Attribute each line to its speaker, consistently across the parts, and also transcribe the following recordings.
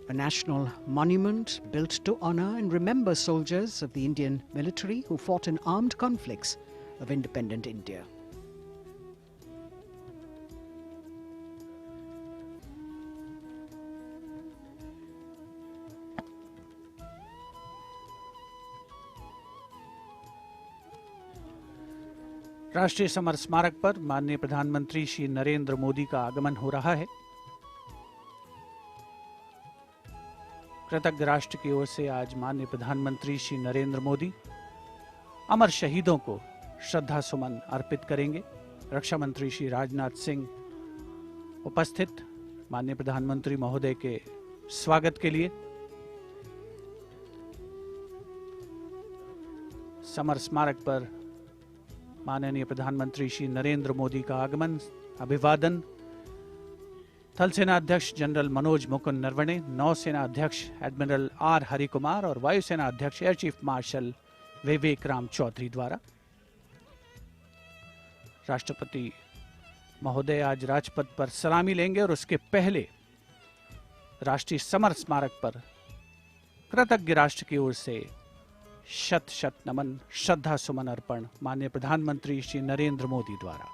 Speaker 1: a national monument built to honor and remember soldiers of the Indian military who fought in armed conflicts of independent India.
Speaker 2: राष्ट्रीय summer स्मारक पर माननीय प्रधानमंत्री श्री नरेंद्र मोदी का आगमन हो रहा है। कृतज्ञ राष्ट्र की ओर से आज माननीय प्रधानमंत्री श्री नरेंद्र मोदी अमर शहीदों को श्रद्धा सुमन अर्पित करेंगे। रक्षा मंत्री श्री राजनाथ सिंह उपस्थित माननीय प्रधानमंत्री महोदय के स्वागत के लिए समर स्मारक पर माननीय प्रधानमंत्री श्री नरेंद्र मोदी का आगमन, अभिवादन थल सेना अध्यक्ष जनरल मनोज मुकुंद नरवणे, नौसेना अध्यक्ष एडमिरल आर हरिकुमार और वायुसेना अध्यक्ष एयर चीफ मार्शल विवेक राम चौधरी द्वारा। राष्ट्रपति महोदय आज राजपथ पर सलामी लेंगे और उसके पहले राष्ट्रीय समर स्मारक पर कृतज्ञ राष्ट्र की ओर से शत शत नमन, श्रद्धा सुमन अर्पण माननीय प्रधानमंत्री श्री नरेंद्र मोदी द्वारा।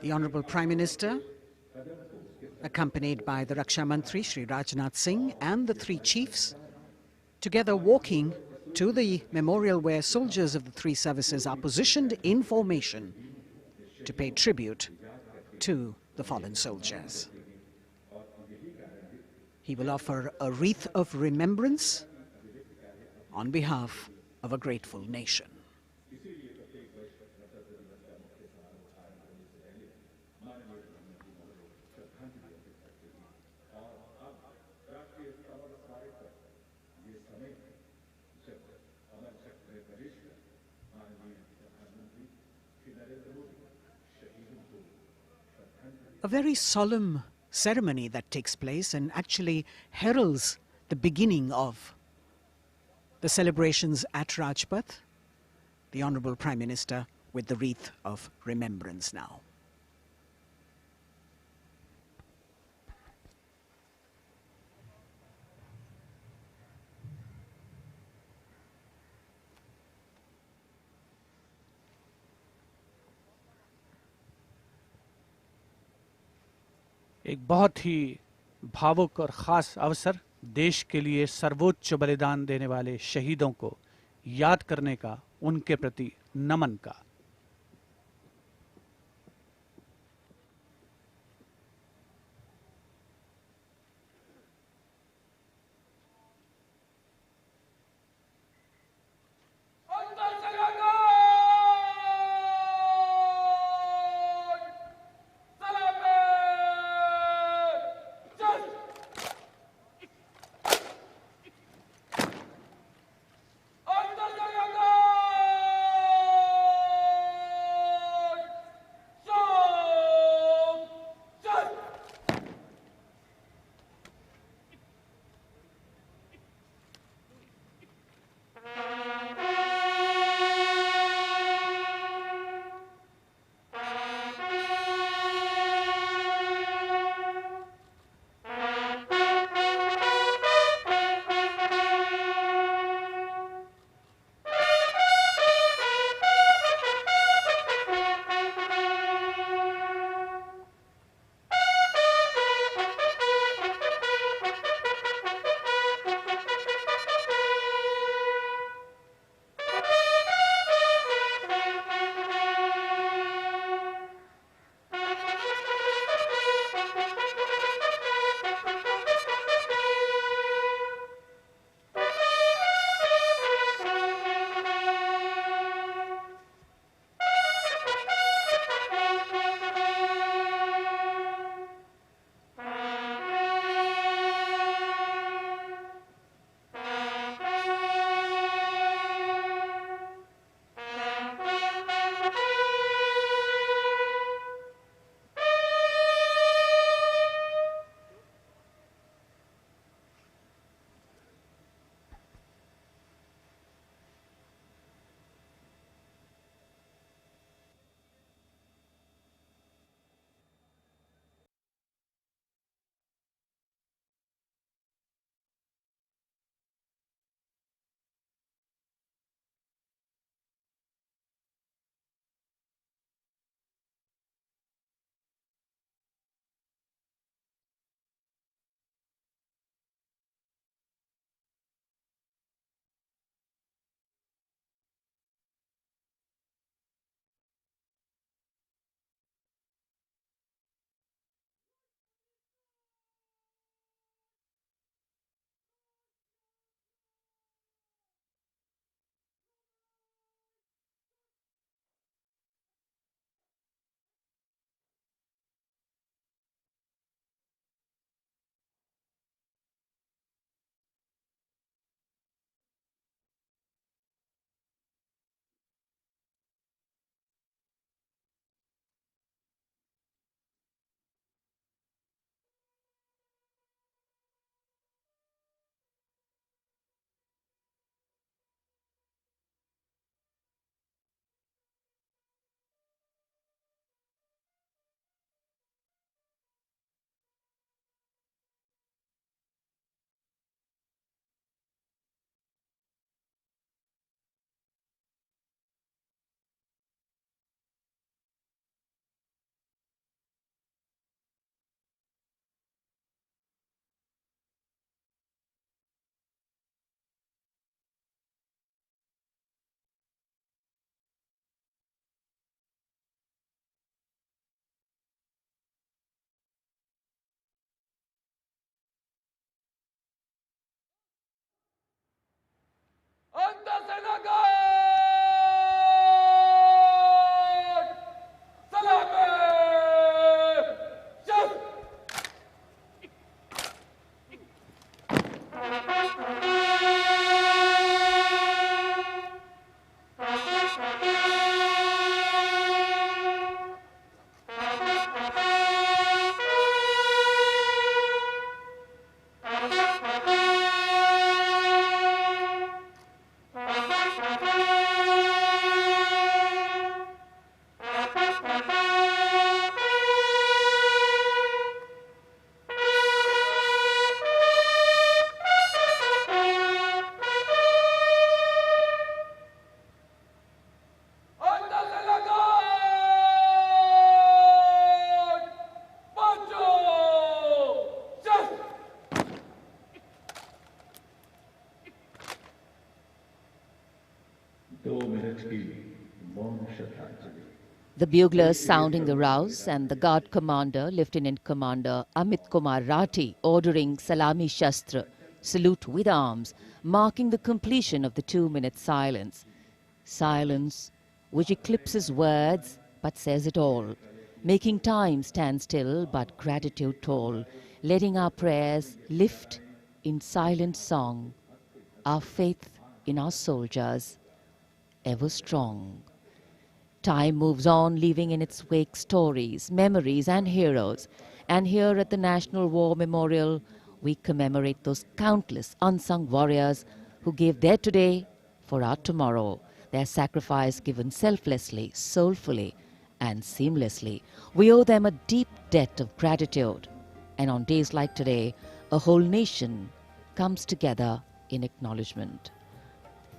Speaker 1: The Honorable Prime Minister, accompanied by the Raksha Mantri Shri Rajnath Singh and the three chiefs, together walking to the memorial where soldiers of the three services are positioned in formation to pay tribute to the fallen soldiers. He will offer a wreath of remembrance on behalf of a grateful nation. A very solemn ceremony that takes place and actually heralds the beginning of the celebrations at Rajpath. The Honorable Prime Minister with the wreath of remembrance now.
Speaker 2: एक बहुत ही भावुक और ख़ास अवसर, देश के लिए सर्वोच्च बलिदान देने वाले शहीदों को याद करने का, उनके प्रति नमन का।
Speaker 3: The buglers sounding the rouse and the guard commander, Lieutenant Commander Amit Kumar Rathi, ordering Salami Shastra, salute with arms, marking the completion of the 2-minute silence. Silence which eclipses words but says it all, making time stand still but gratitude toll, letting our prayers lift in silent song, our faith in our soldiers ever strong. Time moves on, leaving in its wake stories, memories and heroes. And here at the National War Memorial, we commemorate those countless unsung warriors who gave their today for our tomorrow, their sacrifice given selflessly, soulfully and seamlessly. We owe them a deep debt of gratitude. And on days like today, a whole nation comes together in acknowledgement.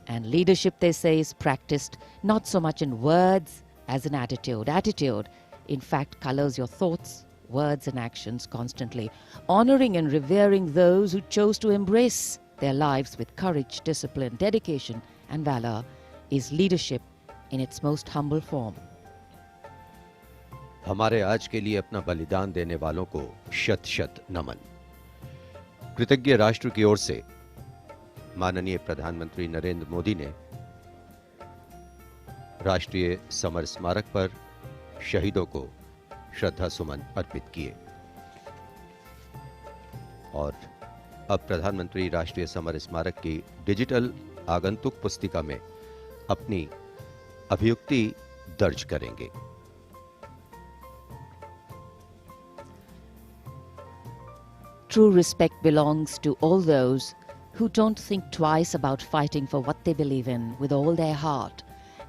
Speaker 3: And leadership, they say, is practiced not so much in words as in attitude. Attitude, in fact, colors your thoughts, words and actions constantly. Honoring and revering those who chose to embrace their lives with courage, discipline, dedication and valor is leadership in its most humble form.
Speaker 4: हमारे आज के लिए अपना बलिदान देने वालों को शत शत नमन। कृतज्ञ राष्ट्र की ओर से माननीय प्रधानमंत्री नरेंद्र मोदी ने राष्ट्रीय समर स्मारक पर शहीदों को श्रद्धा सुमन अर्पित किए और अब प्रधानमंत्री राष्ट्रीय समर स्मारक की डिजिटल आगंतुक पुस्तिका में अपनी अभियुक्ति दर्ज करेंगे।
Speaker 3: True respect belongs to all those who don't think twice about fighting for what they believe in with all their heart.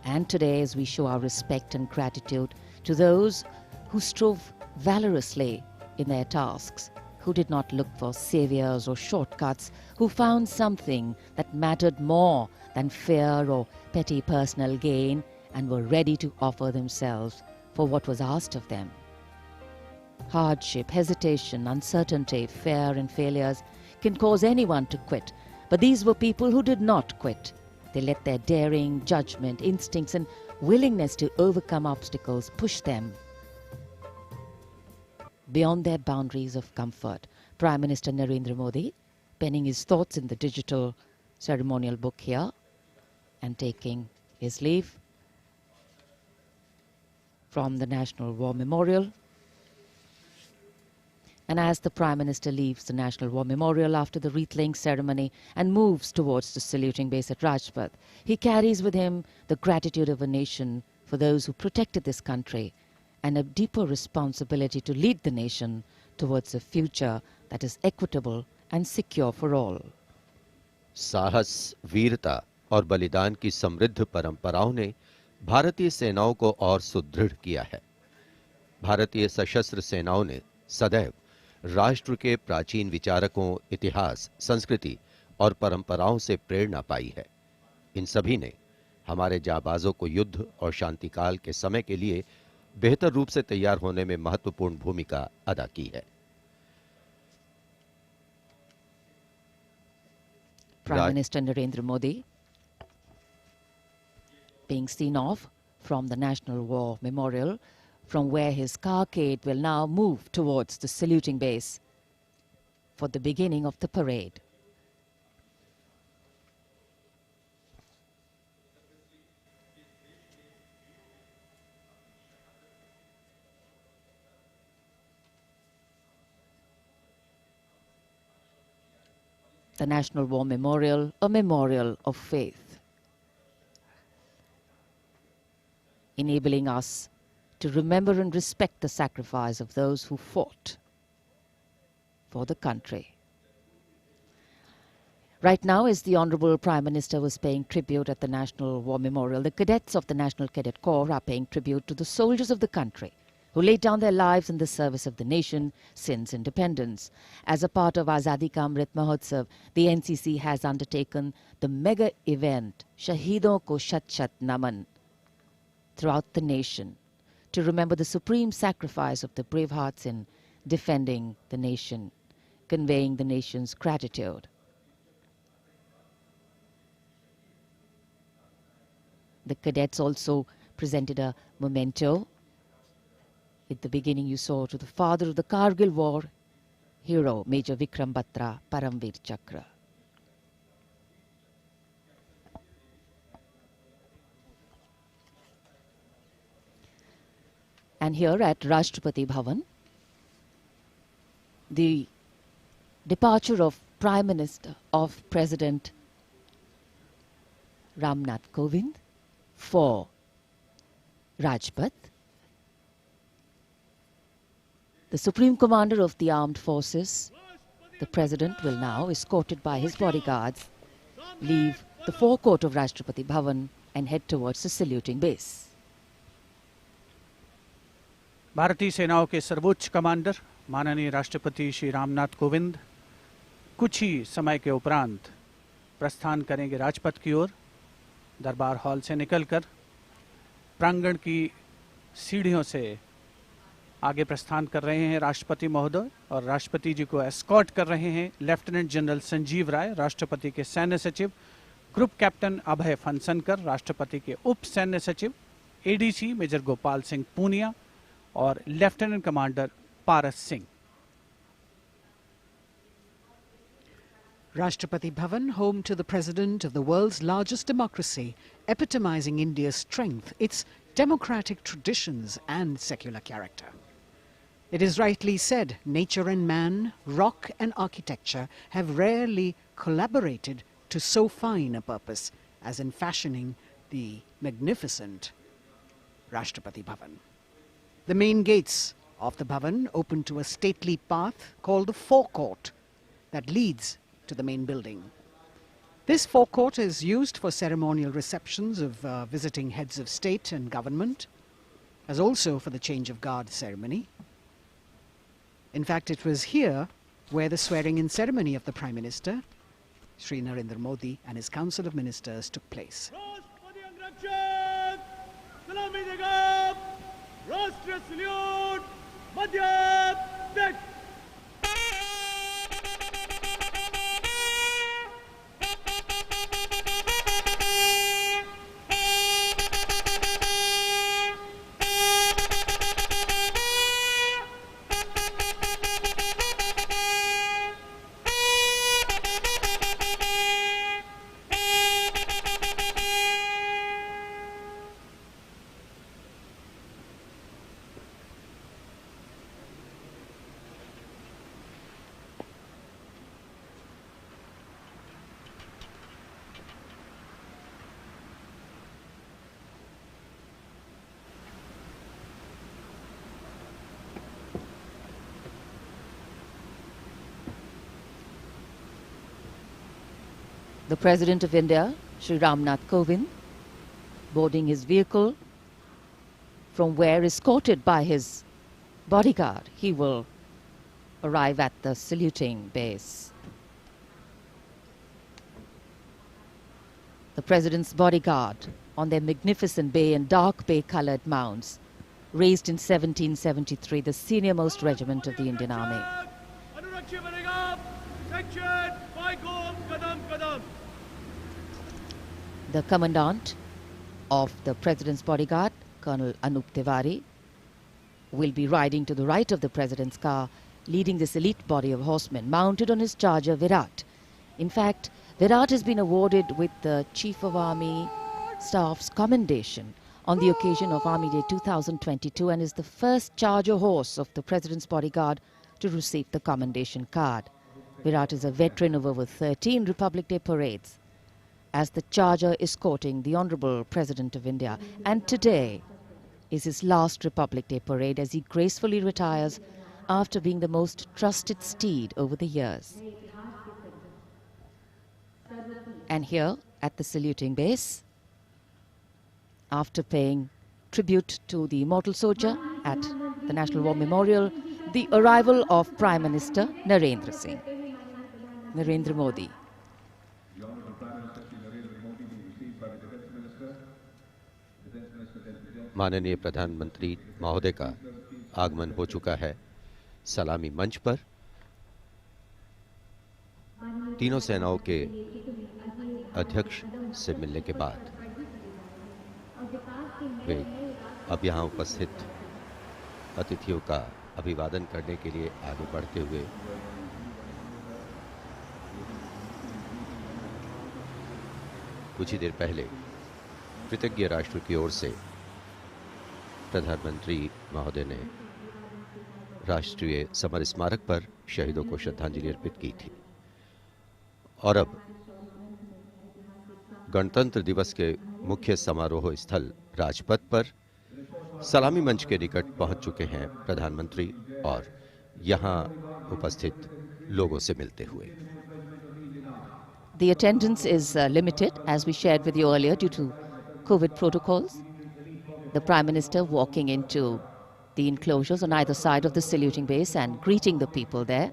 Speaker 3: And today, as we show our respect and gratitude to those who strove valorously in their tasks, who did not look for saviors or shortcuts, who found something that mattered more than fear or petty personal gain and were ready to offer themselves for what was asked of them. Hardship, hesitation, uncertainty, fear and failures can cause anyone to quit. But these were people who did not quit. They let their daring, judgment, instincts and willingness to overcome obstacles push them beyond their boundaries of comfort. Prime Minister Narendra Modi penning his thoughts in the digital ceremonial book here and taking his leave from the National War Memorial. And as the Prime Minister leaves the National War Memorial after the wreath-laying ceremony and moves towards the saluting base at Rajpath, he carries with him the gratitude of a nation for those who protected this country and a deeper responsibility to lead the nation towards a future that is equitable and secure for all.
Speaker 4: साहस, वीरता और बलिदान की समृद्ध परंपराओं ने भारतीय सेनाओं को और सुदृढ़ किया है। भारतीय सशस्त्र सेनाओं ने सदैव राष्ट्र के प्राचीन विचारकों, इतिहास, संस्कृति और परंपराओं से प्रेरणा पाई है। इन सभी ने हमारे जाबाजों को युद्ध और शांतिकाल के समय के लिए बेहतर रूप से तैयार होने में महत्वपूर्ण भूमिका अदा की है।
Speaker 3: Prime Minister Narendra Modi being seen off from the National War Memorial, from where his carcade will now move towards the saluting base for the beginning of the parade. The National War Memorial, a memorial of faith, enabling us to remember and respect the sacrifice of those who fought for the country. Right now, as the Honorable Prime Minister was paying tribute at the National War Memorial, the cadets of the National Cadet Corps are paying tribute to the soldiers of the country who laid down their lives in the service of the nation since independence. As a part of Azadi Ka Amrit Mahotsav, the NCC has undertaken the mega event Shahidon Ko Shat Shat Naman throughout the nation to remember the supreme sacrifice of the brave hearts in defending the nation, conveying the nation's gratitude. The cadets also presented a memento At the beginning you saw to the father of the Kargil war, hero Major Vikram Batra, Paramveer Chakra. And here at Rashtrapati Bhavan, the departure of Prime Minister of President Ramnath Kovind for Rajpath. The Supreme Commander of the Armed Forces, the President, will now, escorted by his bodyguards, leave the forecourt of Rashtrapati Bhavan and head towards the saluting base.
Speaker 2: भारतीय सेनाओं के सर्वोच्च commander माननीय राष्ट्रपति श्री रामनाथ कोविंद कुछ ही समय के उपरांत प्रस्थान करेंगे राजपथ की ओर। दरबार हॉल से निकलकर प्रांगण की सीढ़ियों से आगे प्रस्थान कर रहे हैं राष्ट्रपति महोदय, और राष्ट्रपति जी को एस्कॉर्ट कर रहे हैं लेफ्टिनेंट जनरल संजीव राय, राष्ट्रपति के सैन्य सचिव, ग्रुप कैप्टन अभय फनसनकर, राष्ट्रपति के उप सैन्य सचिव, एडीसी मेजर गोपाल सिंह पूनिया और lieutenant commander Paras Singh.
Speaker 1: Rashtrapati Bhavan, home to the president of the world's largest democracy, epitomizing India's strength, its democratic traditions and secular character. It is rightly said, nature and man, rock and architecture have rarely collaborated to so fine a purpose as in fashioning the magnificent Rashtrapati Bhavan. The main gates of the Bhavan open to a stately path called the forecourt that leads to the main building. This forecourt is used for ceremonial receptions of visiting heads of state and government, as also for the change of guard ceremony. In fact, it was here where the swearing-in ceremony of the Prime Minister, Shri Narendra Modi, and his Council of Ministers took place.
Speaker 5: Rashtra salute, Madhya Pradesh.
Speaker 3: The President of India, Shri Ramnath Kovind, boarding his vehicle, from where, escorted by his bodyguard, he will arrive at the saluting base. The President's bodyguard on their magnificent bay and dark bay-colored mounts, raised in 1773, the senior-most regiment of the Indian Army. The commandant of the President's bodyguard, Colonel Anup Tiwari, will be riding to the right of the President's car, leading this elite body of horsemen, mounted on his charger Virat. In fact, Virat has been awarded with the Chief of Army Staff's commendation on the occasion of Army Day 2022 and is the first charger horse of the President's bodyguard to receive the commendation card. Virat is a veteran of over 13 Republic Day parades as the charger escorting the Honorable President of India, and today is his last Republic Day parade as he gracefully retires after being the most trusted steed over the years. And here at the saluting base, after paying tribute to the immortal soldier at the National War Memorial, the arrival of Prime Minister Narendra Modi.
Speaker 4: माननीय प्रधानमंत्री महोदय का आगमन हो चुका है सलामी मंच पर। तीनों सेनाओं के अध्यक्ष से मिलने के बाद वे अब यहाँ उपस्थित अतिथियों का अभिवादन करने के लिए आगे बढ़ते हुए कुछ ही देर पहले कृतज्ञ राष्ट्र की ओर से प्रधानमंत्री महोदय ने राष्ट्रीय समर स्मारक पर शहीदों को श्रद्धांजलि अर्पित की थी। और अब गणतंत्र दिवस के मुख्य समारोह स्थल राजपथ पर सलामी मंच के निकट पहुंच चुके हैं प्रधानमंत्री और यहां उपस्थित लोगों से मिलते हुए।
Speaker 3: The attendance is limited, as we shared with you earlier, due to COVID protocols. The Prime Minister walking into the enclosures on either side of the saluting base and greeting the people there.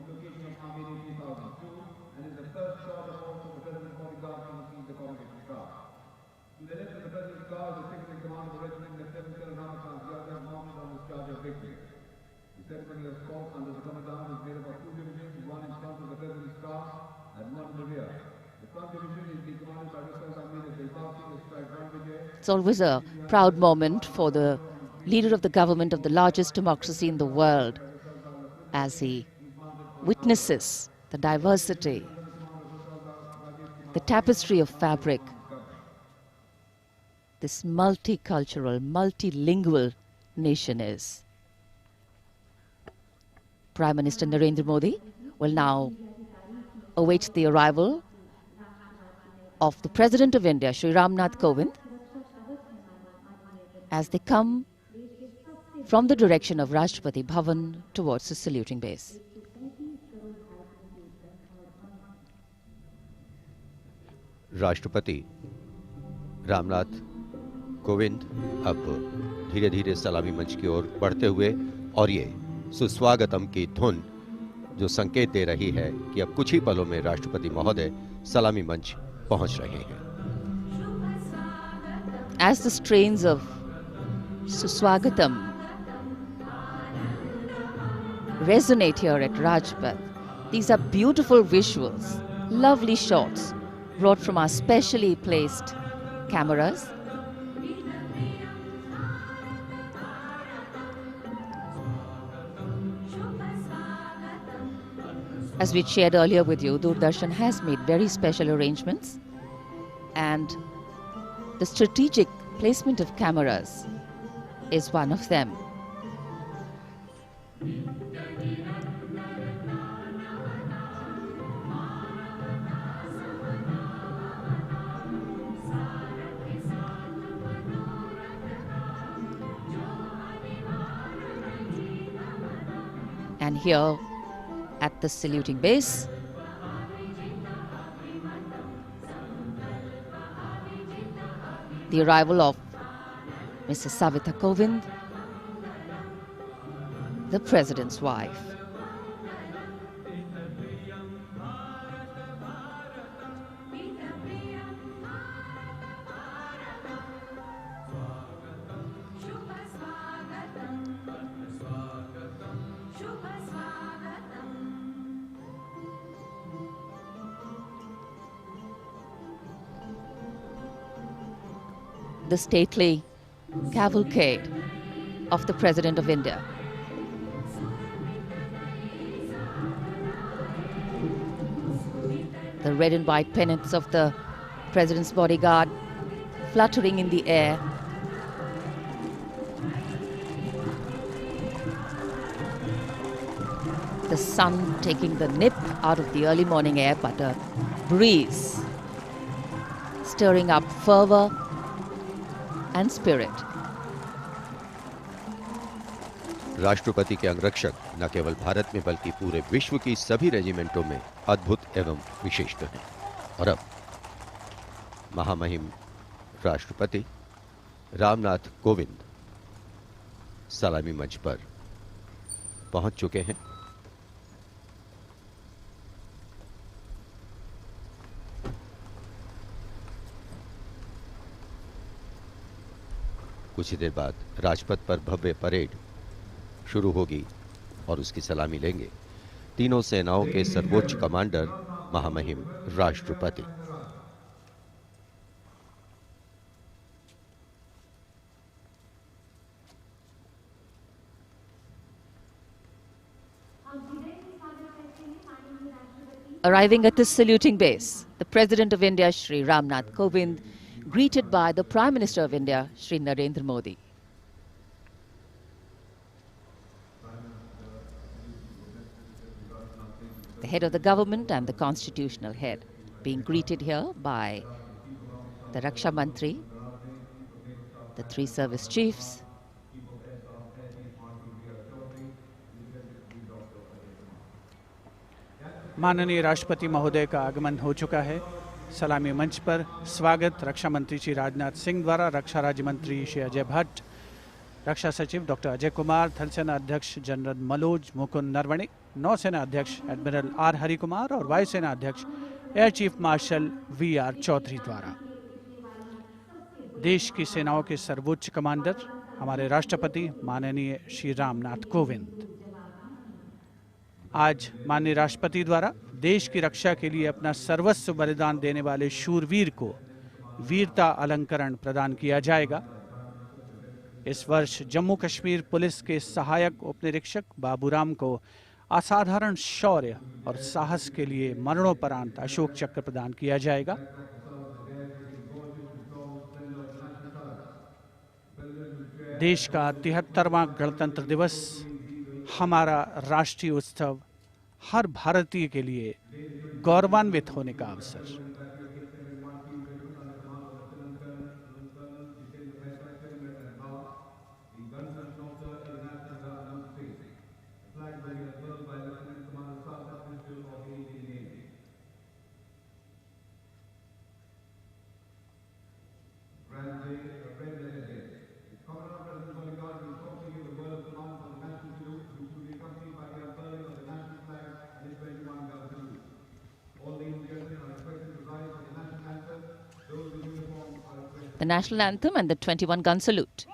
Speaker 3: It's always a proud moment for the leader of the government of the largest democracy in the world as he witnesses the diversity, the tapestry of fabric, this multicultural, multilingual nation is. Prime Minister Narendra Modi will now await the arrival of the President of India, Shri Ramnath Kovind, as they come from the direction of Rashtrapati Bhavan towards the saluting base.
Speaker 4: राष्ट्रपति रामनाथ कोविंद अब धीरे धीरे सलामी मंच की ओर बढ़ते हुए और ये सुस्वागतम की धुन जो संकेत दे रही है कि अब कुछ ही पलों में राष्ट्रपति महोदय सलामी मंच पहुंच रहे हैं।
Speaker 3: As the strains of Suswagatam resonate here at Rajpath, these are beautiful visuals, lovely shots brought from our specially placed cameras. As we shared earlier with you, Doordarshan has made very special arrangements, and the strategic placement of cameras is one of them. And here at the saluting base, the arrival of Mrs. Savita Kovind, the President's wife. The stately cavalcade of the President of India. The red and white pennants of the President's bodyguard fluttering in the air. The sun taking the nip out of the early morning air, but a breeze stirring up fervor and spirit.
Speaker 4: राष्ट्रपति के अंगरक्षक न केवल भारत में बल्कि पूरे विश्व की सभी रेजिमेंटों में अद्भुत एवं विशिष्ट हैं। और अब महामहिम राष्ट्रपति रामनाथ कोविंद सलामी मंच पर पहुंच चुके हैं। कुछ ही देर बाद राजपथ पर भव्य परेड शुरू होगी और उसकी सलामी लेंगे तीनों सेनाओं के सर्वोच्च कमांडर महामहिम राष्ट्रपति।
Speaker 3: Arriving at the saluting base, the President of India, Shri Ramnath Kovind, greeted by the Prime Minister of India, Shri Narendra Modi. The head of the government and the constitutional head being greeted here by the Raksha Mantri, the three service chiefs,
Speaker 2: माननीय राष्ट्रपति महोदय का आगमन हो चुका है। सलामी मंच पर स्वागत रक्षा मंत्री श्री राजनाथ सिंह द्वारा रक्षा राज्य मंत्री श्री अजय भट्ट, रक्षा सचिव डॉक्टर अजय कुमार, थल सेना अध्यक्ष जनरल मनोज मुकुंद नरवणे, नौसेना अध्यक्ष एडमिरल आर हरि कुमार और वायुसेना अध्यक्ष air chief marshal V R. Chaudhary द्वारा। देश की सेनाओं के सर्वोच्च कमांडर हमारे राष्ट्रपति माननीय श्री रामनाथ कोविंद आज माननीय राष्ट्रपति द्वारा देश की रक्षा के लिए अपना सर्वस्व बलिदान देने वाले शूरवीर को वीरता अलंकरण प्रदान किया जाएगा। इस वर्ष जम्मू कश्मीर पुलिस के सहायक उपनिरीक्षक बाबूराम को असाधारण शौर्य और साहस के लिए मरणोपरांत अशोक चक्र प्रदान किया जाएगा। देश का 73वां गणतंत्र दिवस हमारा राष्ट्रीय उत्सव हर भारतीय के लिए गौरवान्वित होने का अवसर।
Speaker 3: The national anthem and the 21-gun salute.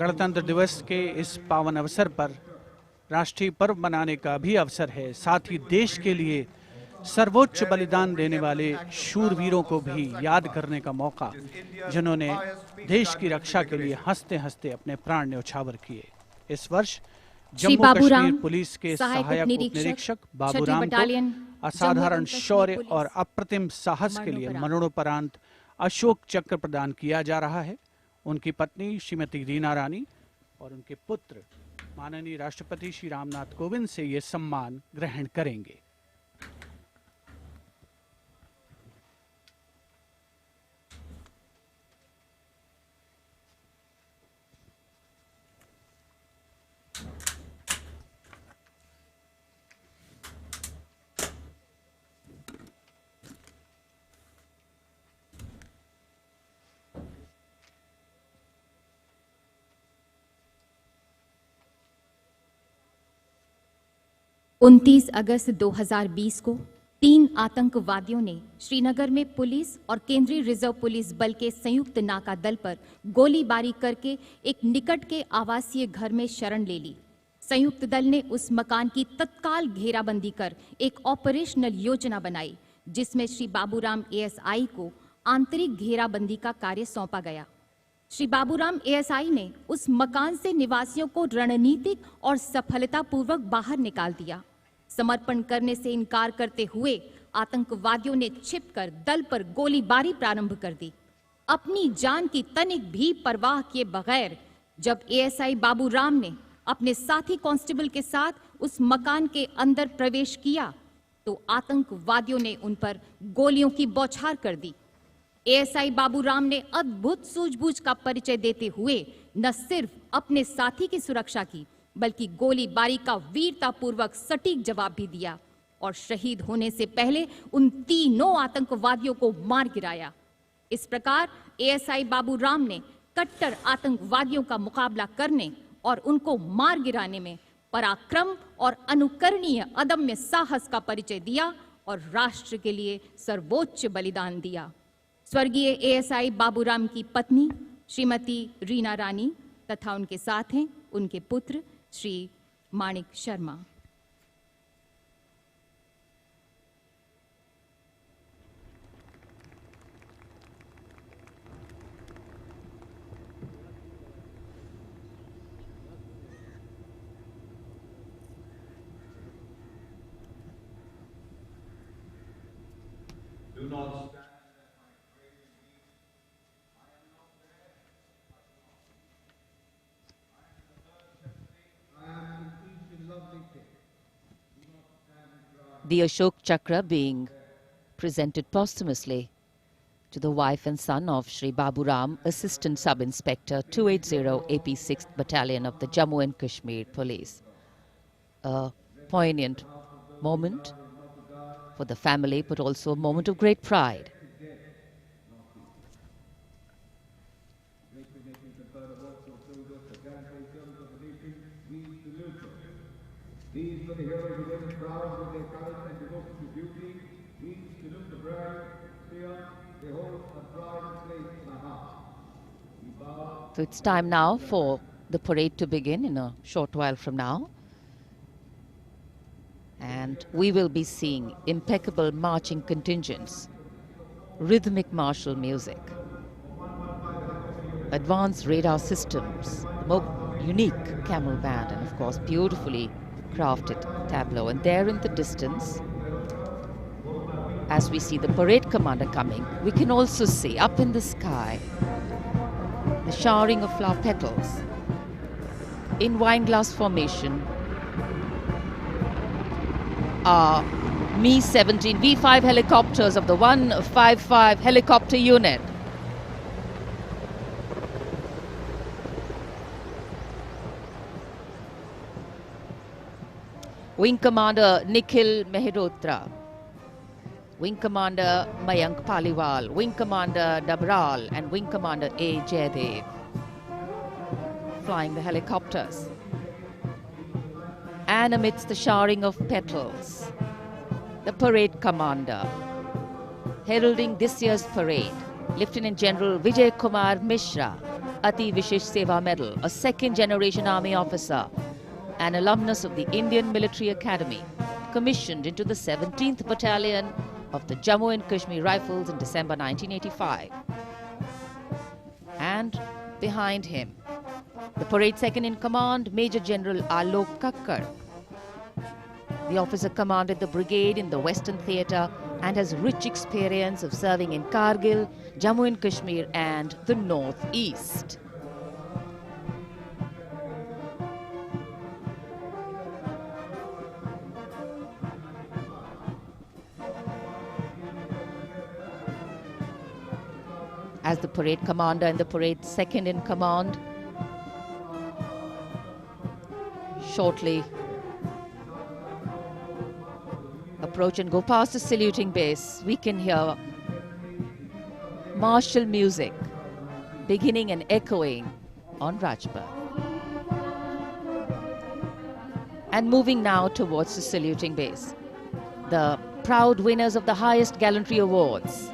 Speaker 2: गणतंत्र दिवस के इस पावन अवसर पर राष्ट्रीय पर्व मनाने का भी अवसर है। साथ ही देश के लिए सर्वोच्च बलिदान देने वाले शूरवीरों को भी याद करने का मौका, जिन्होंने देश की रक्षा के लिए हंसते हंसते अपने प्राण न्यौछावर किए। इस वर्ष जम्मू कश्मीर पुलिस के सहायक उपनिरीक्षक बाबूराम को असाधारण शौर्य और अप्रतिम साहस के लिए मरणोपरांत अशोक चक्र प्रदान किया जा रहा है। उनकी पत्नी श्रीमती रीना रानी और उनके पुत्र माननीय राष्ट्रपति श्री रामनाथ कोविंद से ये सम्मान ग्रहण करेंगे।
Speaker 6: उनतीस अगस्त 2020 को 3 आतंकवादियों ने श्रीनगर में पुलिस और केंद्रीय रिजर्व पुलिस बल के संयुक्त नाका दल पर गोलीबारी करके एक निकट के आवासीय घर में शरण ले ली। संयुक्त दल ने उस मकान की तत्काल घेराबंदी कर एक ऑपरेशनल योजना बनाई, जिसमें श्री बाबूराम एएसआई को आंतरिक घेराबंदी का कार्य सौंपा गया। श्री बाबूराम एएसआई ने उस मकान से निवासियों को रणनीतिक और सफलतापूर्वक बाहर निकाल दिया। समर्पण करने से इनकार करते हुए आतंकवादियों ने छिपकर दल पर गोलीबारी प्रारंभ कर दी। अपनी जान की तनिक भी परवाह किए बगैर जब एएसआई बाबूराम ने अपने साथी कांस्टेबल के साथ उस मकान के अंदर प्रवेश किया तो आतंकवादियों ने उन पर गोलियों की बौछार कर दी। एएसआई बाबूराम ने अद्भुत सूझबूझ का परिचय देते हुए न सिर्फ अपने साथी की सुरक्षा की बल्कि गोलीबारी का वीरतापूर्वक सटीक जवाब भी दिया और शहीद होने से पहले उन तीनों आतंकवादियों को मार गिराया। इस प्रकार एएसआई बाबूराम ने कट्टर आतंकवादियों का मुकाबला करने और उनको मार गिराने में पराक्रम और अनुकरणीय अदम्य साहस का परिचय दिया और राष्ट्र के लिए सर्वोच्च बलिदान दिया। स्वर्गीय एएसआई बाबूराम की पत्नी श्रीमती रीना रानी तथा उनके साथ हैं उनके पुत्र श्री माणिक Sharma.
Speaker 5: Do not stand.
Speaker 3: The Ashok Chakra being presented posthumously to the wife and son of Shri Baburam, Assistant Sub-Inspector 280 AP 6th Battalion of the Jammu and Kashmir Police. A poignant moment for the family, but also a moment of great pride.
Speaker 7: These were the heroes who were proud with their courage and devotion to duty. We salute the brave, fear, they hold a proud place in our hearts. We bow.
Speaker 3: So it's time now for the parade to begin in a short while from now. And we will be seeing impeccable marching contingents, rhythmic martial music, advanced radar systems, the more unique camel band, and of course beautifully crafted tableau. And there in the distance, as we see the parade commander coming, we can also see up in the sky the showering of flower petals in wineglass formation are Mi-17 V5 helicopters of the 155 helicopter unit. Wing Commander Nikhil Mehrotra, Wing Commander Mayank Paliwal, Wing Commander Dabral and Wing Commander A. Jaydev flying the helicopters. And amidst the showering of petals, the parade commander, heralding this year's parade, Lieutenant General Vijay Kumar Mishra, Ati Vishesh Seva Medal, a second-generation army officer, an alumnus of the Indian Military Academy, commissioned into the 17th Battalion of the Jammu and Kashmir Rifles in December 1985. And behind him, the parade second-in-command, Major General Alok Kakkar. The officer commanded the brigade in the Western Theatre and has rich experience of serving in Kargil, Jammu and Kashmir and the North-East. As the parade commander and the parade second-in-command shortly approach and go past the saluting base, we can hear martial music beginning and echoing on Rajpath. And moving now towards the saluting base, the proud winners of the highest gallantry awards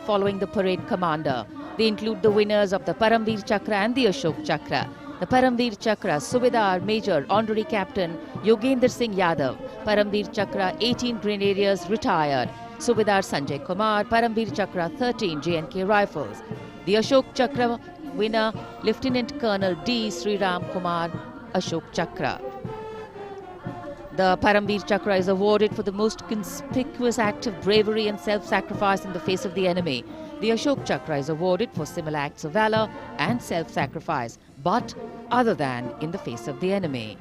Speaker 3: following the parade commander. They include the winners of the Paramveer Chakra and the Ashok Chakra. The Paramveer Chakra, Subedar Major Honorary Captain Yogendra Singh Yadav. Paramveer Chakra, 18 Grenadiers retired. Subedar Sanjay Kumar. Paramveer Chakra, 13 J&K Rifles. The Ashok Chakra, winner, Lieutenant Colonel D. Sri Ram Kumar Ashok Chakra. The Paramveer Chakra is awarded for the most conspicuous act of bravery and self-sacrifice in the face of the enemy. The Ashok Chakra is awarded for similar acts of valor and self-sacrifice, but other than in the face of the enemy.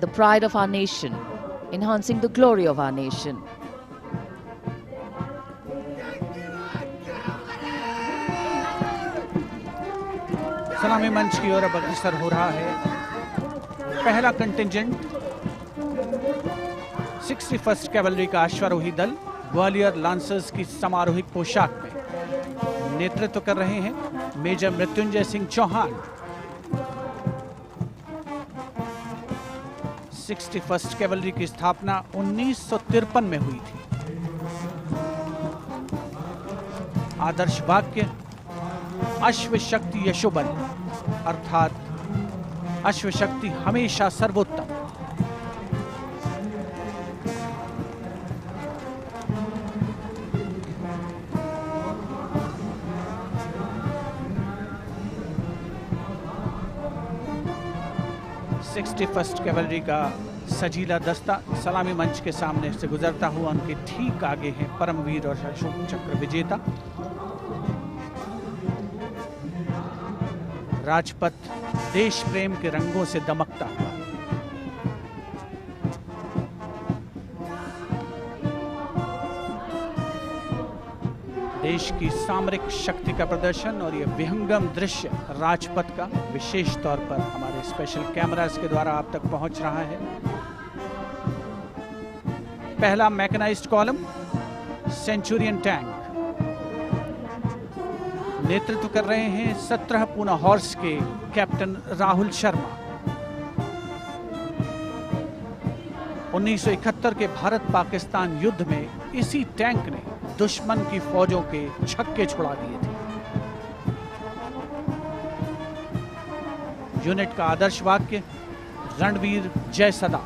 Speaker 3: The pride of our nation, enhancing the glory of our nation.
Speaker 2: सलामी मंच की ओर अब अग्रसर हो रहा है पहला contingent 61st cavalry का अश्वारोही दल ग्वालियर लांसर्स की समारोहिक पोशाक में नेतृत्व कर रहे हैं major Mrityunjay Singh Chauhan. 61st cavalry की स्थापना 1953 में हुई थी। आदर्श वाक्य अश्व शक्ति यशोबल, अर्थात अश्व शक्ति हमेशा सर्वोत्तम। फर्स्ट कैवलरी का सजीला दस्ता सलामी मंच के सामने से गुजरता हुआ उनके ठीक आगे हैं परमवीर और अशोक चक्र विजेता। राजपथ देश प्रेम के रंगों से दमकता हुआ। देश की सामरिक शक्ति का प्रदर्शन और यह विहंगम दृश्य राजपथ का विशेष तौर पर हमारे स्पेशल कैमरास के द्वारा आप तक पहुंच रहा है। पहला मैकेनाइज्ड कॉलम सेंचुरियन टैंक नेतृत्व कर रहे हैं 17 पूना हॉर्स के कैप्टन राहुल शर्मा। 1971 के भारत पाकिस्तान युद्ध में इसी टैंक ने दुश्मन की फौजों के छक्के छुड़ा दिए थे। यूनिट का आदर्श वाक्य रणवीर जय सदा।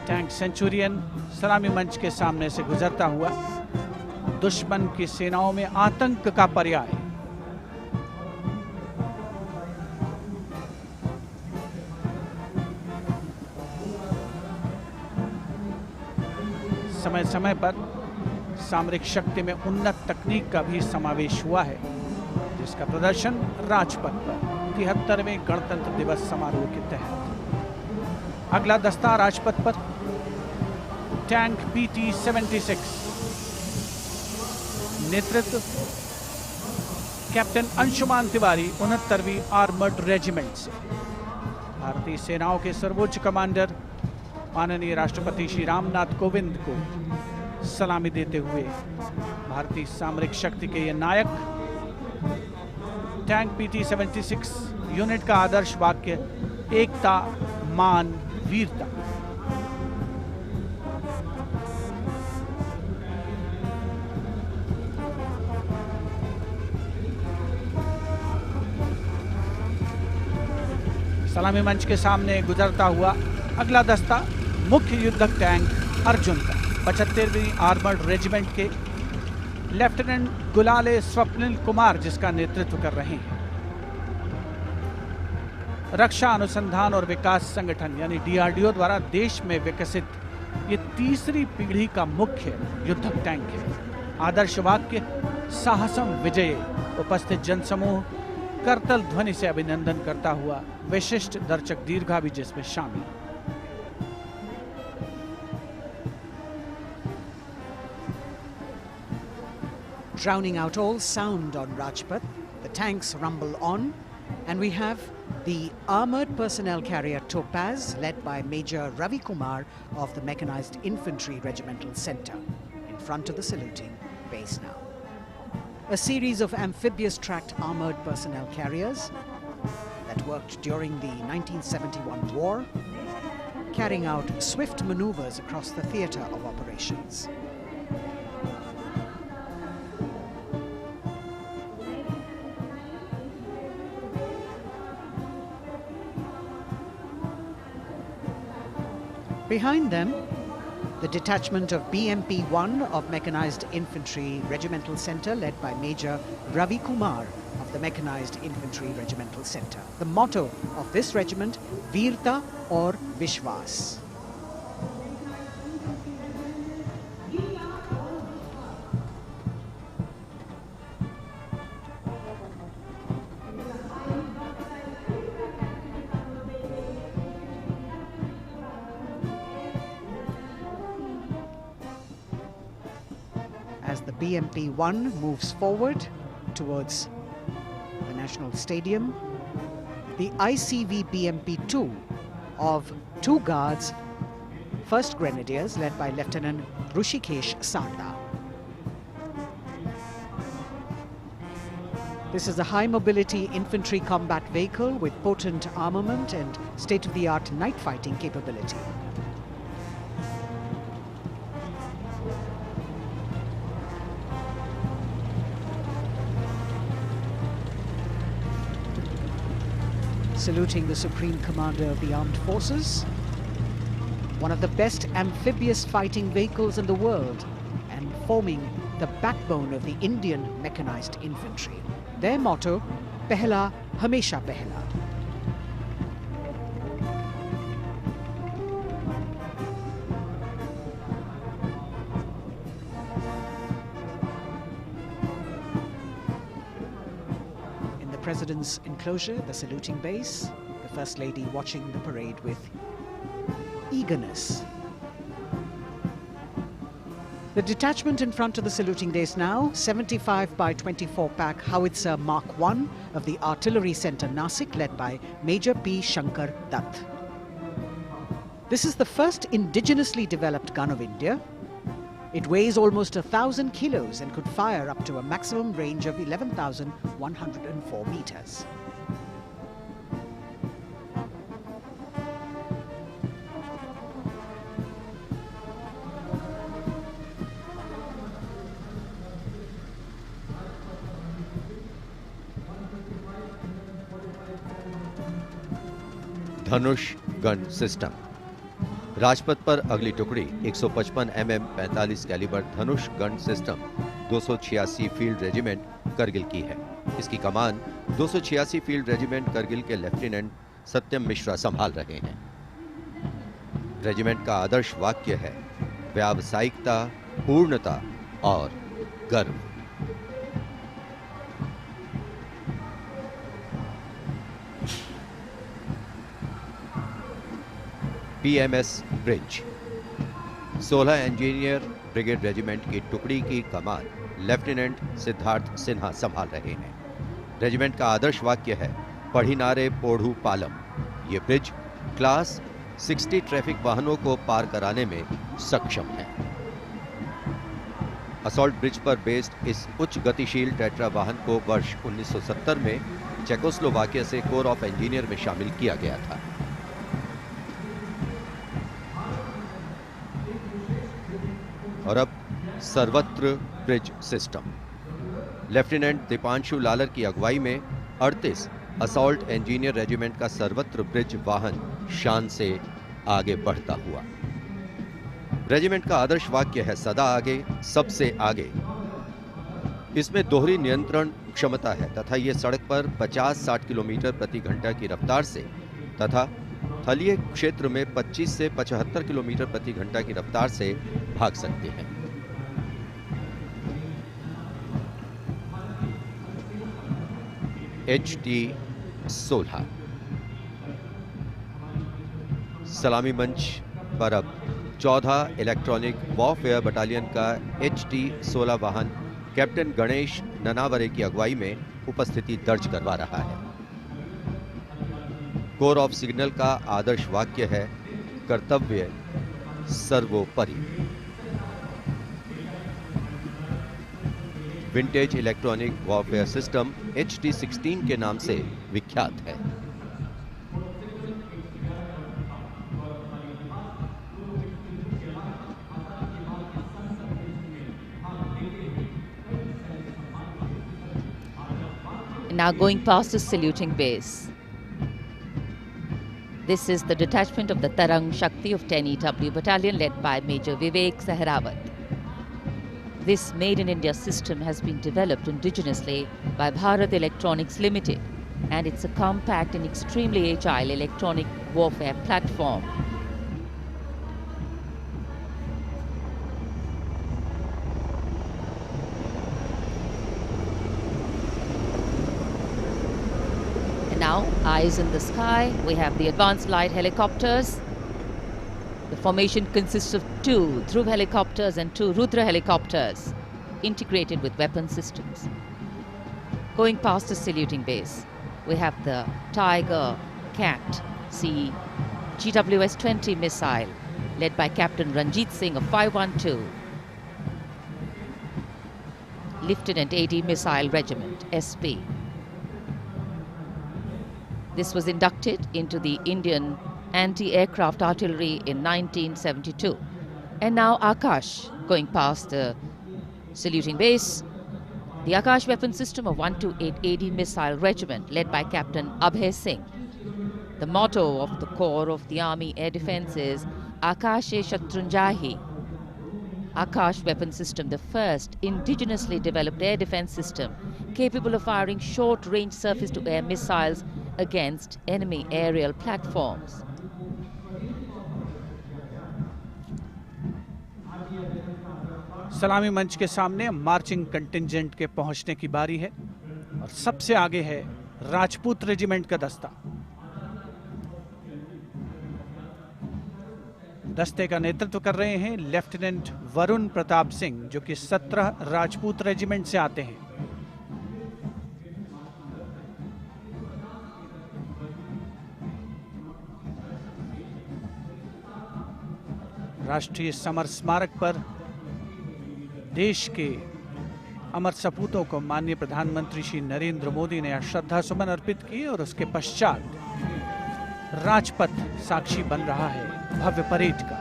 Speaker 2: टैंक सेंचुरियन सलामी मंच के सामने से गुजरता हुआ दुश्मन की सेनाओं में आतंक का पर्याय। समय समय पर सामरिक शक्ति में उन्नत तकनीक का भी समावेश हुआ है, जिसका प्रदर्शन राजपथ पर 73वें गणतंत्र दिवस समारोह के तहत। अगला दस्ता राजपथ पर टैंक PT-76 नेतृत्व कैप्टन अंशुमान तिवारी 69वीं आर्मर्ड रेजिमेंट से। भारतीय सेनाओं के सर्वोच्च कमांडर माननीय राष्ट्रपति श्री रामनाथ कोविंद को सलामी देते हुए भारतीय सामरिक शक्ति के ये नायक। टैंक PT-76 यूनिट का आदर्श वाक्य एकता मान वीरता। सलामी मंच के सामने गुजरता हुआ अगला दस्ता मुख्य युद्धक टैंक अर्जुन का 75वीं आर्मर्ड रेजिमेंट के लेफ्टिनेंट गुलाले स्वप्निल कुमार जिसका नेतृत्व कर रहे हैं। रक्षा अनुसंधान और विकास संगठन यानी DRDO द्वारा देश में विकसित ये तीसरी पीढ़ी का मुख्य युद्धक टैंक है। आदर्श वाक्य साहसम विजय। उपस्थित जनसमूह करतल ध्वनि से अभिनंदन करता हुआ विशिष्ट दर्शक दीर्घा भी जिसमें शामिल।
Speaker 1: Drowning out all sound on Rajpath, the tanks rumble on, and we have the armoured personnel carrier Topaz, led by Major Ravi Kumar of the Mechanized Infantry Regimental Centre, in front of the saluting base now. A series of amphibious tracked armoured personnel carriers that worked during the 1971 war, carrying out swift maneuvers across the theatre of operations. Behind them, the detachment of BMP-1 of Mechanized Infantry Regimental Centre, led by Major Ravi Kumar of the Mechanized Infantry Regimental Centre. The motto of this regiment, Veerta aur Vishwas. As the BMP-1 moves forward towards the National Stadium, the ICV BMP-2 of 2 Guards, 1st Grenadiers, led by Lieutenant Rushikesh Sarda. This is a high-mobility infantry combat vehicle with potent armament and state-of-the-art night fighting capability. Saluting the Supreme Commander of the Armed Forces, one of the best amphibious fighting vehicles in the world and forming the backbone of the Indian mechanized infantry. Their motto, Pehla Hamesha Pehla. President's enclosure, the saluting base, the First Lady watching the parade with eagerness. The detachment in front of the saluting base now, 75 by 24 pack howitzer Mark I of the Artillery Centre Nasik, led by Major P. Shankar Dutt. This is the first indigenously developed gun of India. It weighs almost 1,000 kilos and could fire up to a maximum range of 11,104 meters.
Speaker 4: Dhanush gun system. Rajpath पर अगली टुकड़ी 155 mm 45 calibre Dhanush gun system 286 field regiment Kargil की है। इसकी कमान 286 field regiment Kargil के lieutenant सत्यम मिश्रा संभाल रहे हैं। रेजिमेंट का आदर्श वाक्य है व्यावसायिकता, पूर्णता और गर्व। PMS bridge. 16 engineer brigade regiment की टुकड़ी की कमान लेफ्टिनेंट सिद्धार्थ सिन्हा संभाल रहे हैं। रेजिमेंट का आदर्श वाक्य है पढ़िनारे पोढ़ू पालम। ये ब्रिज क्लास 60 ट्रैफिक वाहनों को पार कराने में सक्षम है। असॉल्ट ब्रिज पर बेस्ड इस उच्च गतिशील टेट्रा वाहन को वर्ष 1970 में चेकोस्लोवाकिया से कोर ऑफ इंजीनियर में शामिल किया गया था। और अब सर्वत्र bridge system. Lieutenant Deepanshu Lalor की अगुवाई में 38 असॉल्ट इंजीनियर रेजिमेंट का सर्वत्र ब्रिज वाहन शान से आगे बढ़ता हुआ। रेजिमेंट का आदर्श वाक्य है सदा आगे, सबसे आगे। इसमें दोहरी नियंत्रण क्षमता है तथा ये सड़क पर 50-60 किलोमीटर प्रति घंटा की रफ्तार से तथा थलीय क्षेत्र में 25 से 75 किलोमीटर प्रति घंटा की रफ्तार से भाग सकते हैं। HT-16 सलामी मंच पर अब 14 इलेक्ट्रॉनिक वॉरफेयर बटालियन का HT-16 वाहन कैप्टन गणेश ननावरे की अगुवाई में उपस्थिति दर्ज करवा रहा है। कोर ऑफ सिग्नल का आदर्श वाक्य है कर्तव्य सर्वोपरि। Vintage electronic warfare system HT-16 के नाम से विख्यात है।
Speaker 3: Now going past the saluting base. This is the detachment of the Tarang Shakti of 10 EW Battalion led by Major Vivek Sehrawat. This Made in India system has been developed indigenously by Bharat Electronics Limited, and it's a compact and extremely agile electronic warfare platform. Now, eyes in the sky, we have the advanced light helicopters. The formation consists of 2 Dhruv helicopters and 2 Rudra helicopters, integrated with weapon systems. Going past the saluting base, we have the Tiger Cat C GWS-20 missile, led by Captain Ranjit Singh of 512, Lieutenant AD Missile Regiment, SP. This was inducted into the Indian anti-aircraft artillery in 1972. And now Akash, going past the saluting base, the Akash weapon system of 128 AD Missile Regiment, led by Captain Abhay Singh. The motto of the Corps of the Army Air Defence is Akashe Shatrunjahi. Akash weapon system, the first indigenously developed air defence system capable of firing short-range surface-to-air missiles against enemy aerial platforms.
Speaker 2: सलामी मंच के सामने marching contingent के पहुंचने की बारी है और सबसे आगे है राजपूत रेजिमेंट का दस्ता। दस्ते का नेतृत्व कर रहे हैं लेफ्टिनेंट वरुण प्रताप सिंह, जो कि 17 राजपूत रेजिमेंट से आते हैं। राष्ट्रीय समर स्मारक पर देश के अमर सपूतों को माननीय प्रधानमंत्री श्री नरेंद्र मोदी ने श्रद्धा सुमन अर्पित किए और उसके पश्चात राजपथ साक्षी बन रहा है भव्य परेड का।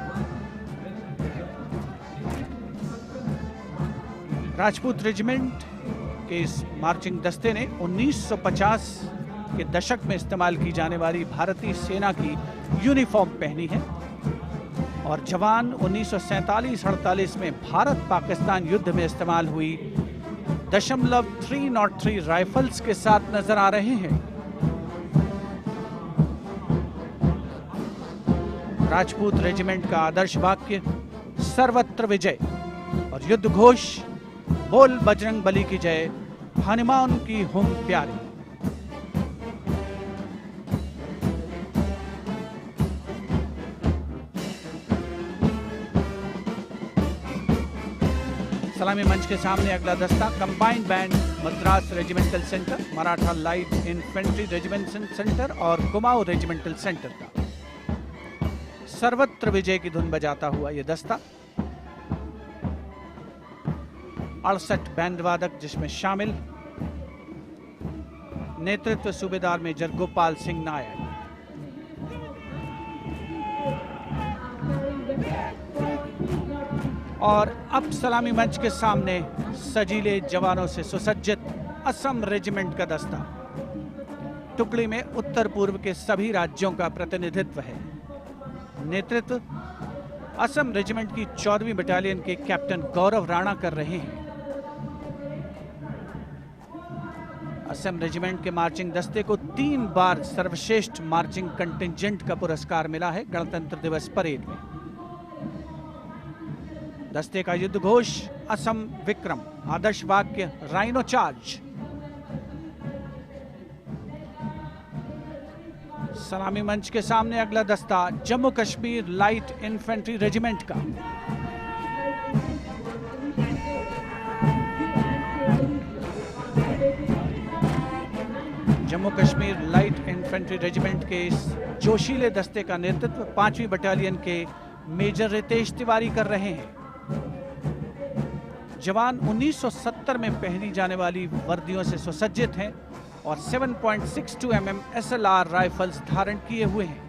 Speaker 2: राजपूत रेजिमेंट के इस मार्चिंग दस्ते ने 1950 के दशक में इस्तेमाल की जाने वाली भारतीय सेना की यूनिफॉर्म पहनी है और जवान 1947-48 में भारत पाकिस्तान युद्ध में इस्तेमाल हुई .303 राइफल्स के साथ नजर आ रहे हैं। राजपूत रेजिमेंट का आदर्श वाक्य सर्वत्र विजय और युद्ध घोष बोल बजरंग बली की जय, हनुमान की हुम प्यारी। सलामी मंच के सामने अगला दस्ता combined band Madras regimental centre, Maratha light infantry regimental centre और कुमाऊं रेजिमेंटल सेंटर का सर्वत्र विजय की धुन बजाता हुआ यह दस्ता 68 बैंड वादक जिसमें शामिल नेतृत्व सूबेदार मेजर गोपाल सिंह नायक। और अब सलामी मंच के सामने सजीले जवानों से सुसज्जित असम रेजिमेंट का दस्ता। टुकड़ी में उत्तर पूर्व के सभी राज्यों का प्रतिनिधित्व है। नेतृत्व असम रेजिमेंट की 14वीं बटालियन के कैप्टन गौरव राणा कर रहे हैं। असम रेजिमेंट के मार्चिंग दस्ते को 3 बार सर्वश्रेष्ठ मार्चिंग कंटिंजेंट का पुरस्कार मिला है गणतंत्र दिवस परेड में। दस्ते का युद्ध घोष असम विक्रम, आदर्श वाक्य राइनो चार्ज। सलामी मंच के सामने अगला दस्ता Jammu Kashmir light infantry regiment का। Jammu Kashmir light infantry regiment के इस जोशीले दस्ते का नेतृत्व 5वीं बटालियन के मेजर रितेश तिवारी कर रहे हैं। जवान 1970 में पहनी जाने वाली वर्दियों से सुसज्जित हैं और 7.62 mm SLR राइफल्स धारण किए हुए हैं।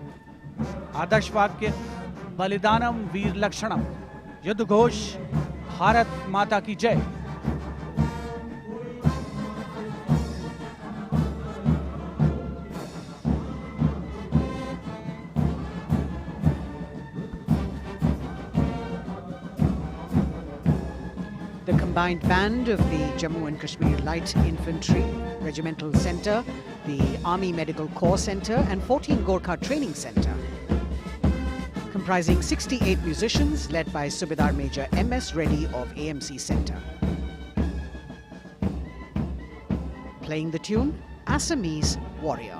Speaker 2: आदर्श वाक्य बलिदानम वीर लक्षणम, युद्ध घोष भारत माता की जय।
Speaker 1: The combined band of the Jammu and Kashmir Light Infantry Regimental Centre, the Army Medical Corps Centre and 14 Gorkha Training Centre, comprising 68 musicians led by Subedar Major M.S. Reddy of AMC Centre. Playing the tune, Assamese Warrior.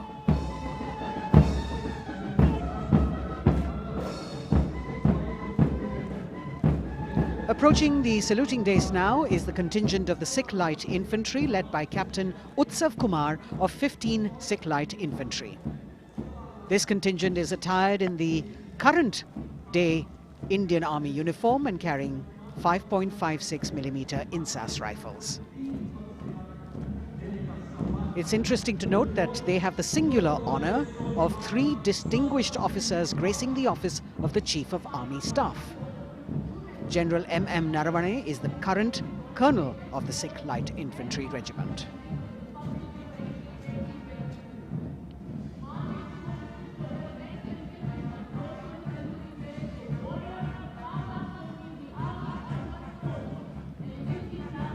Speaker 1: Approaching the saluting days now is the contingent of the Sikh Light Infantry led by Captain Utsav Kumar of 15 Sikh Light Infantry. This contingent is attired in the current day Indian Army uniform and carrying 5.56mm INSAS rifles. It's interesting to note that they have the singular honor of 3 distinguished officers gracing the office of the Chief of Army Staff. General M.M. Naravane is the current colonel of the Sikh Light Infantry Regiment.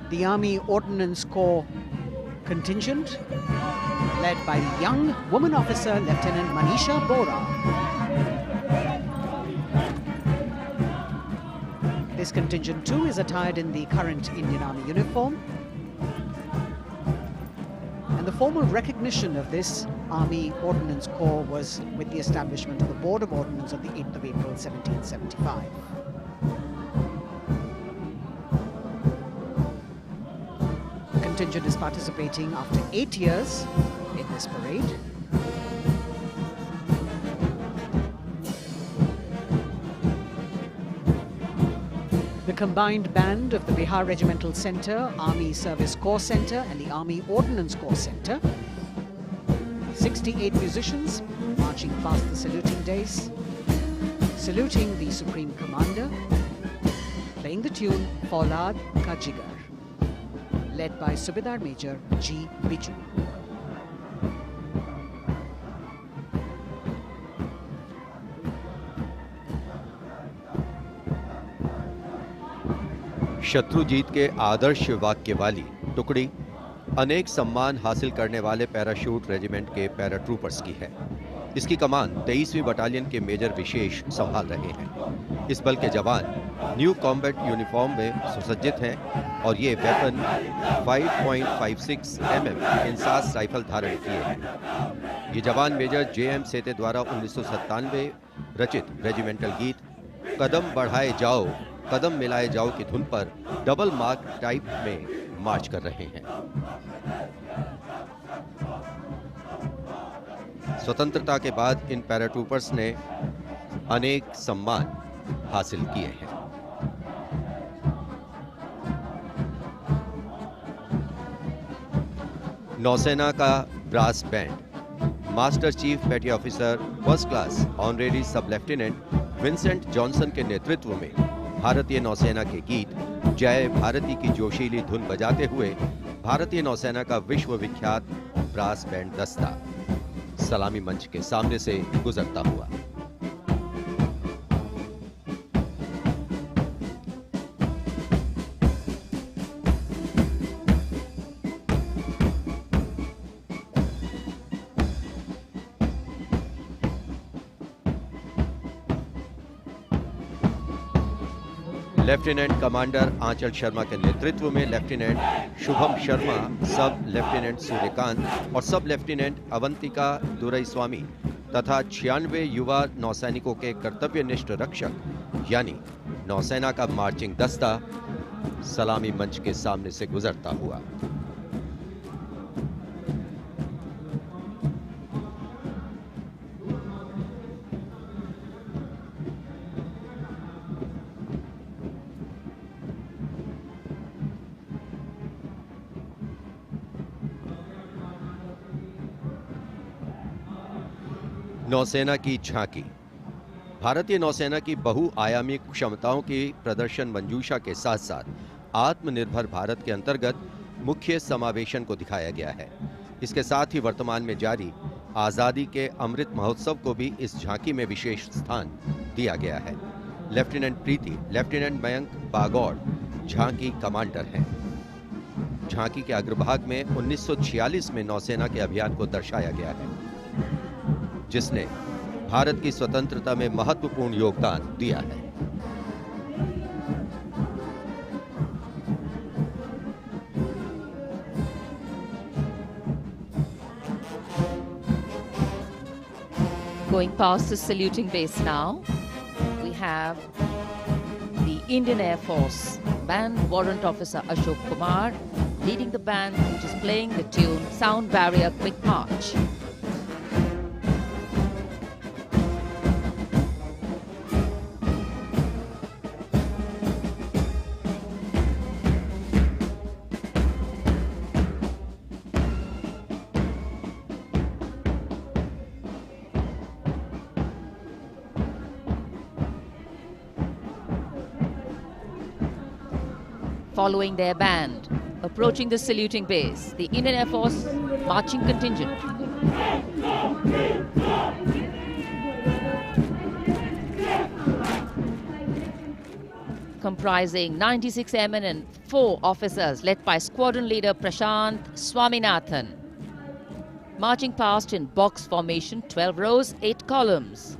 Speaker 1: The Army Ordnance Corps contingent, led by the young woman officer Lieutenant Manisha Bora. This contingent too is attired in the current Indian Army uniform. And the formal recognition of this Army Ordnance Corps was with the establishment of the Board of Ordnance on the 8th of April 1775. The contingent is participating after 8 years in this parade. The combined band of the Bihar Regimental Centre, Army Service Corps Centre and the Army Ordnance Corps Centre. 68 musicians marching past the saluting days, saluting the Supreme Commander, playing the tune Faulad Ka Jigar, led by Subedar Major G. Biju.
Speaker 4: Shatrujeet के आदर्श वाक्य वाली टुकड़ी अनेक सम्मान हासिल करने वाले parachute regiment के पैराट्रूपर्स की है। इसकी कमान 23वीं बटालियन के मेजर विशेष संभाल रहे हैं। इस बल के जवान न्यू कॉम्बैट यूनिफॉर्म में सुसज्जित हैं और ये वेपन 5.56 mm इंसास राइफल धारण किए हैं। ये जवान मेजर J.M. सेते द्वारा 1997 रचित रेजिमेंटल गीत कदम बढ़ाए जाओ कदम मिलाए जाओ की धुन पर डबल मार्क टाइप में मार्च कर रहे हैं। स्वतंत्रता के बाद इन पैराट्रूपर्स ने अनेक सम्मान हासिल किए हैं। नौसेना का ब्रास बैंड मास्टर चीफ पेटी ऑफिसर फर्स्ट क्लास ऑनरेरी सब लेफ्टिनेंट विंसेंट जॉनसन के नेतृत्व में भारतीय नौसेना के गीत जय भारती की जोशीली धुन बजाते हुए भारतीय नौसेना का विश्व विख्यात ब्रास बैंड दस्ता सलामी मंच के सामने से गुजरता हुआ। लेफ्टिनेंट कमांडर आंचल शर्मा के नेतृत्व में लेफ्टिनेंट शुभम शर्मा, सब लेफ्टिनेंट सूर्यकांत और सब लेफ्टिनेंट अवंतिका दुरईस्वामी तथा 96 युवा नौसैनिकों के कर्तव्यनिष्ठ रक्षक यानी नौसेना का मार्चिंग दस्ता सलामी मंच के सामने से गुजरता हुआ। नौसेना की झांकी भारतीय नौसेना की बहुआयामी क्षमताओं की प्रदर्शन मंजूषा के साथ साथ आत्मनिर्भर भारत के अंतर्गत मुख्य समावेशन को दिखाया गया है। इसके साथ ही वर्तमान में जारी आज़ादी के अमृत महोत्सव को भी इस झांकी में विशेष स्थान दिया गया है। लेफ्टिनेंट प्रीति, लेफ्टिनेंट मयंक बागौड़, झांकी कमांडर हैं। झांकी के अग्रभाग में 1946 में नौसेना के अभियान को दर्शाया गया है, जिसने भारत की स्वतंत्रता में महत्वपूर्ण योगदान दिया है।
Speaker 3: Going past the saluting base now, we have the Indian Air Force Band Warrant Officer Ashok Kumar leading the band, which is playing the tune Sound Barrier Quick March. Following their band, approaching the saluting base, the Indian Air Force marching contingent. Comprising 96 airmen and 4 officers, led by squadron leader Prashant Swaminathan. Marching past in box formation, 12 rows, 8 columns.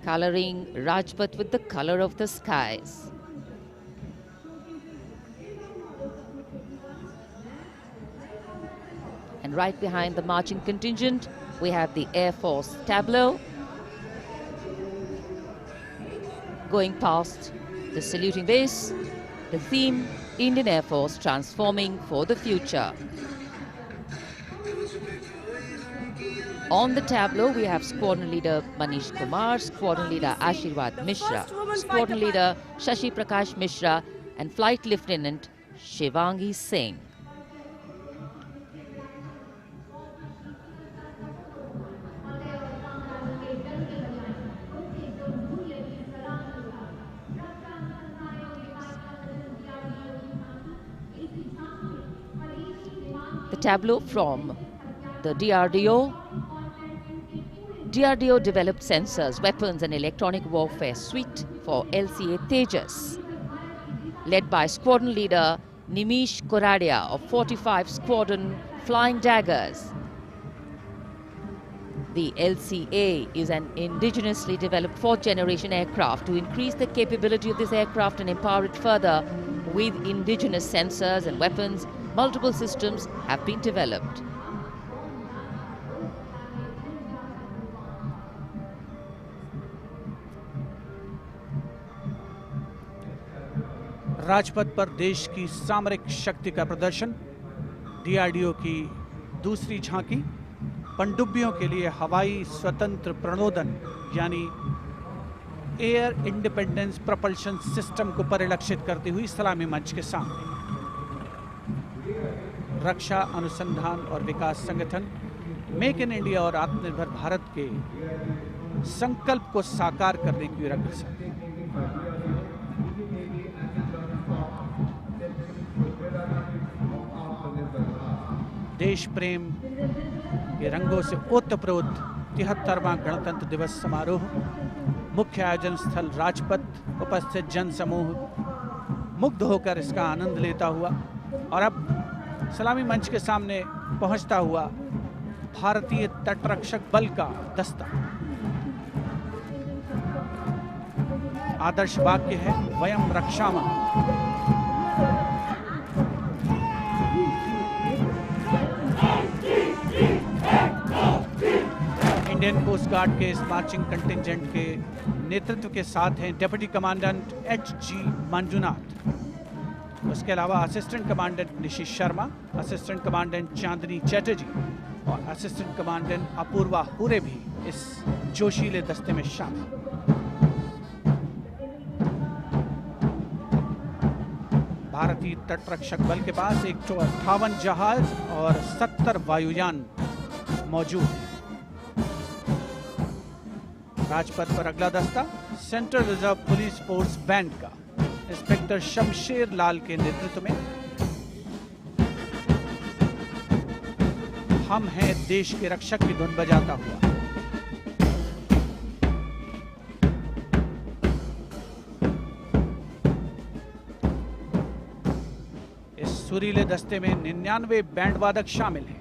Speaker 3: Coloring Rajpath with the color of the skies. And right behind the marching contingent, we have the Air Force Tableau. Going past the saluting base, the theme, Indian Air Force transforming for the future. On the tableau, we have Squadron Leader Manish Kumar, Squadron Leader Ashirwad Mishra, Squadron Leader Shashi Prakash Mishra, and Flight Lieutenant Shivangi Singh. The tableau from the DRDO. DRDO developed sensors, weapons and electronic warfare suite for LCA Tejas. Led by Squadron Leader Nimish Koradia of 45 Squadron Flying Daggers. The LCA is an indigenously developed 4th generation aircraft. To increase the capability of this aircraft and empower it further with indigenous sensors and weapons, multiple systems have been developed.
Speaker 2: Rajpath पर देश की सामरिक शक्ति का प्रदर्शन, DRDO की दूसरी झांकी, पनडुब्बियों के लिए हवाई स्वतंत्र प्रणोदन यानी एयर इंडिपेंडेंस प्रपल्शन सिस्टम को परिलक्षित करती हुई सलामी मंच के सामने। रक्षा अनुसंधान और विकास संगठन मेक इन इंडिया और आत्मनिर्भर भारत के संकल्प को साकार करने की ओर अग्रसर। देश प्रेम के रंगों से ओतप्रोत 73वां गणतंत्र दिवस समारोह, मुख्य आयोजन स्थल राजपथ, उपस्थित जन समूह मुग्ध होकर इसका आनंद लेता हुआ और अब सलामी मंच के सामने पहुंचता हुआ भारतीय तटरक्षक बल का दस्ता। आदर्श वाक्य है वयम रक्षामः। इंडियन कोस्ट गार्ड के इस मार्चिंग कंटिंजेंट के नेतृत्व के साथ हैं डिप्टी कमांडेंट H.G. मंजुनाथ। उसके अलावा असिस्टेंट कमांडेंट निशित शर्मा, असिस्टेंट कमांडेंट चांदनी चैटर्जी और असिस्टेंट कमांडेंट अपूर्वा हुरे भी इस जोशीले दस्ते में शामिल। भारतीय तटरक्षक बल के पास 158 जहाज और 70 वायुयान मौजूद हैं। राजपथ पर अगला दस्ता central reserve police force band का इंस्पेक्टर शमशेर लाल के नेतृत्व में हम हैं देश के रक्षक की धुन बजाता हुआ। इस सुरीले दस्ते में 99 बैंड वादक शामिल हैं।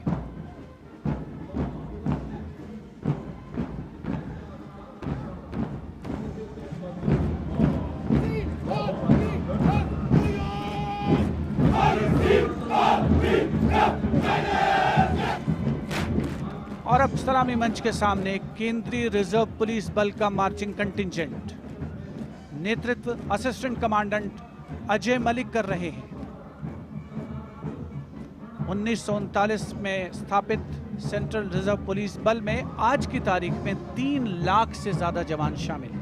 Speaker 2: और अब सलामी मंच के सामने केंद्रीय रिजर्व पुलिस बल का मार्चिंग कंटिंजेंट, नेतृत्व असिस्टेंट कमांडेंट अजय मलिक कर रहे हैं। 1939 में स्थापित सेंट्रल रिजर्व पुलिस बल में आज की तारीख में 3 लाख से ज्यादा जवान शामिल हैं।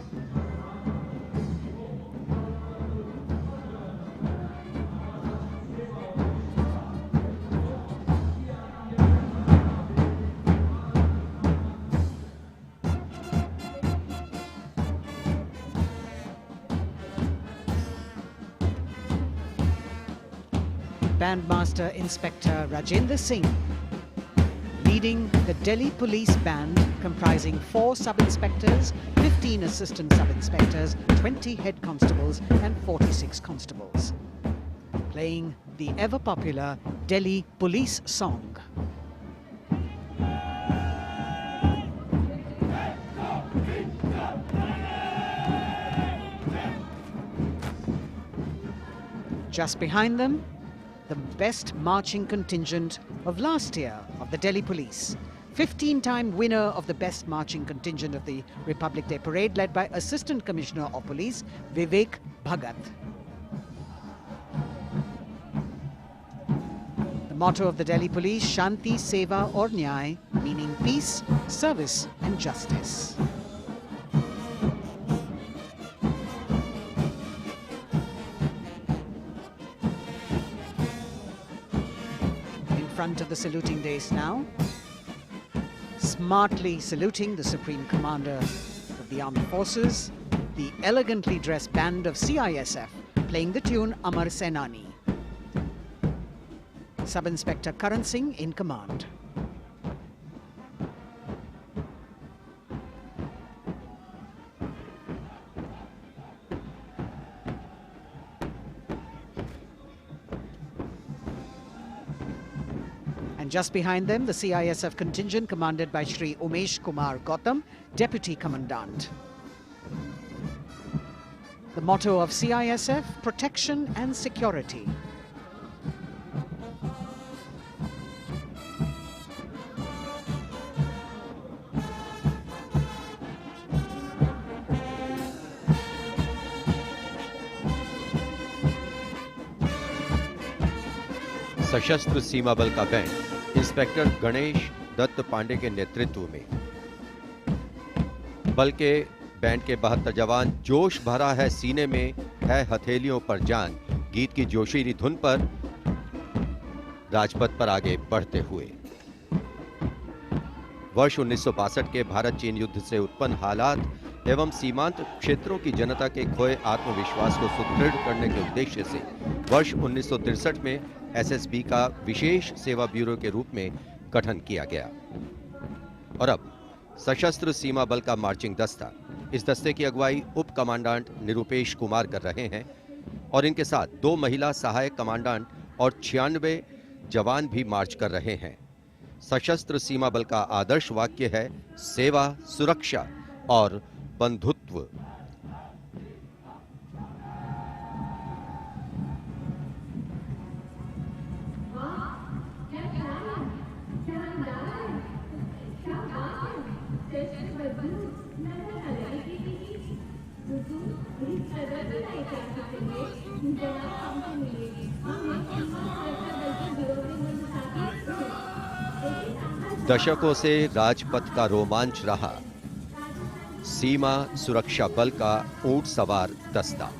Speaker 1: Bandmaster Inspector Rajendra Singh, leading the Delhi Police Band comprising 4 sub-inspectors, 15 assistant sub-inspectors, 20 head constables and 46 constables, playing the ever-popular Delhi Police song. Just behind them, the best marching contingent of last year of the Delhi Police. 15-time winner of the best marching contingent of the Republic Day Parade, led by Assistant Commissioner of Police Vivek Bhagat. The motto of the Delhi Police, Shanti, Seva aur Nyay, meaning peace, service and justice. Front of the saluting dais now, smartly saluting the Supreme Commander of the Armed Forces, the elegantly dressed band of CISF playing the tune Amar Senani. Sub-Inspector Karan Singh in command. And just behind them, the CISF contingent commanded by Shri Umesh Kumar Gautam, Deputy Commandant. The motto of CISF, protection and security.
Speaker 4: सशस्त्र सीमा बल का band inspector Ganesh Dutt Pandey के नेतृत्व में, बल के band के 72 जवान जोश भरा है सीने में है हथेलियों पर जान गीत की जोशीली धुन पर राजपथ पर आगे बढ़ते हुए। वर्ष 1962 के भारत चीन युद्ध से उत्पन्न हालात एवं सीमांत क्षेत्रों की जनता के खोए आत्मविश्वास को सुदृढ़ करने के उद्देश्य से वर्ष 1963 में एसएसबी का विशेष सेवा ब्यूरो के रूप में गठन किया गया। और अब सशस्त्र सीमा बल का मार्चिंग दस्ता, इस दस्ते की अगुवाई उप कमांडेंट निरुपेश कुमार कर रहे हैं और इनके साथ 2 महिला सहायक कमांडेंट और 96 जवान भी मार्च कर रहे हैं। सशस्त्र सीमा बल का आदर्श वाक्य है सेवा, सुरक्षा और बंधुत्व। दशकों से राजपथ का रोमांच रहा सीमा सुरक्षा बल का ऊंट सवार दस्ता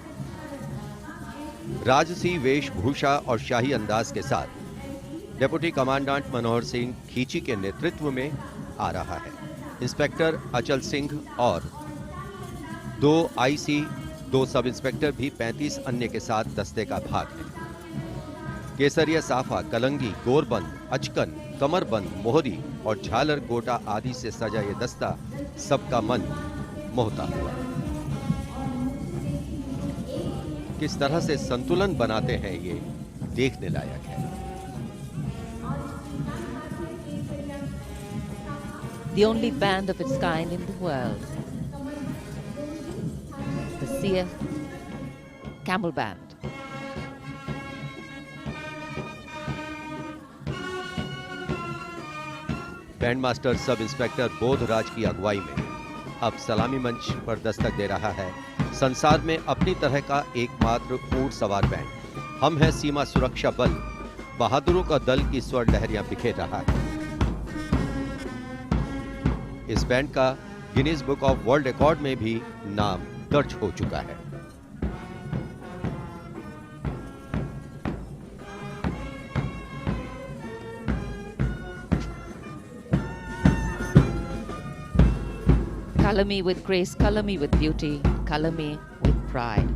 Speaker 4: राजसी वेशभूषा और शाही अंदाज के साथ डिप्टी कमांडेंट मनोहर सिंह खींची के नेतृत्व में आ रहा है। इंस्पेक्टर अचल सिंह और 2 आईसी, 2 सब इंस्पेक्टर भी 35 अन्य के साथ दस्ते का भाग है। केसरिया साफा, कलंगी, गोरबंद, अचकन, कमरबंद, मोहरी और झालर गोटा आदि से सजा ये दस्ता सबका मन मोहता हुआ। किस तरह से संतुलन बनाते हैं ये देखने लायक है।
Speaker 3: The only band of its kind in the world, the CF Camel Band.
Speaker 4: Band master sub inspector Bodhraj की अगुवाई में अब सलामी मंच पर दस्तक दे रहा है संसार में अपनी तरह का एकमात्र ऊंट सवार बैंड। हम हैं सीमा सुरक्षा बल, बहादुरों का दल की स्वर लहरियां बिखेर रहा है। इस बैंड का Guinness book of world record में भी नाम दर्ज हो चुका है।
Speaker 3: Color me with grace, color me with beauty, color me with pride.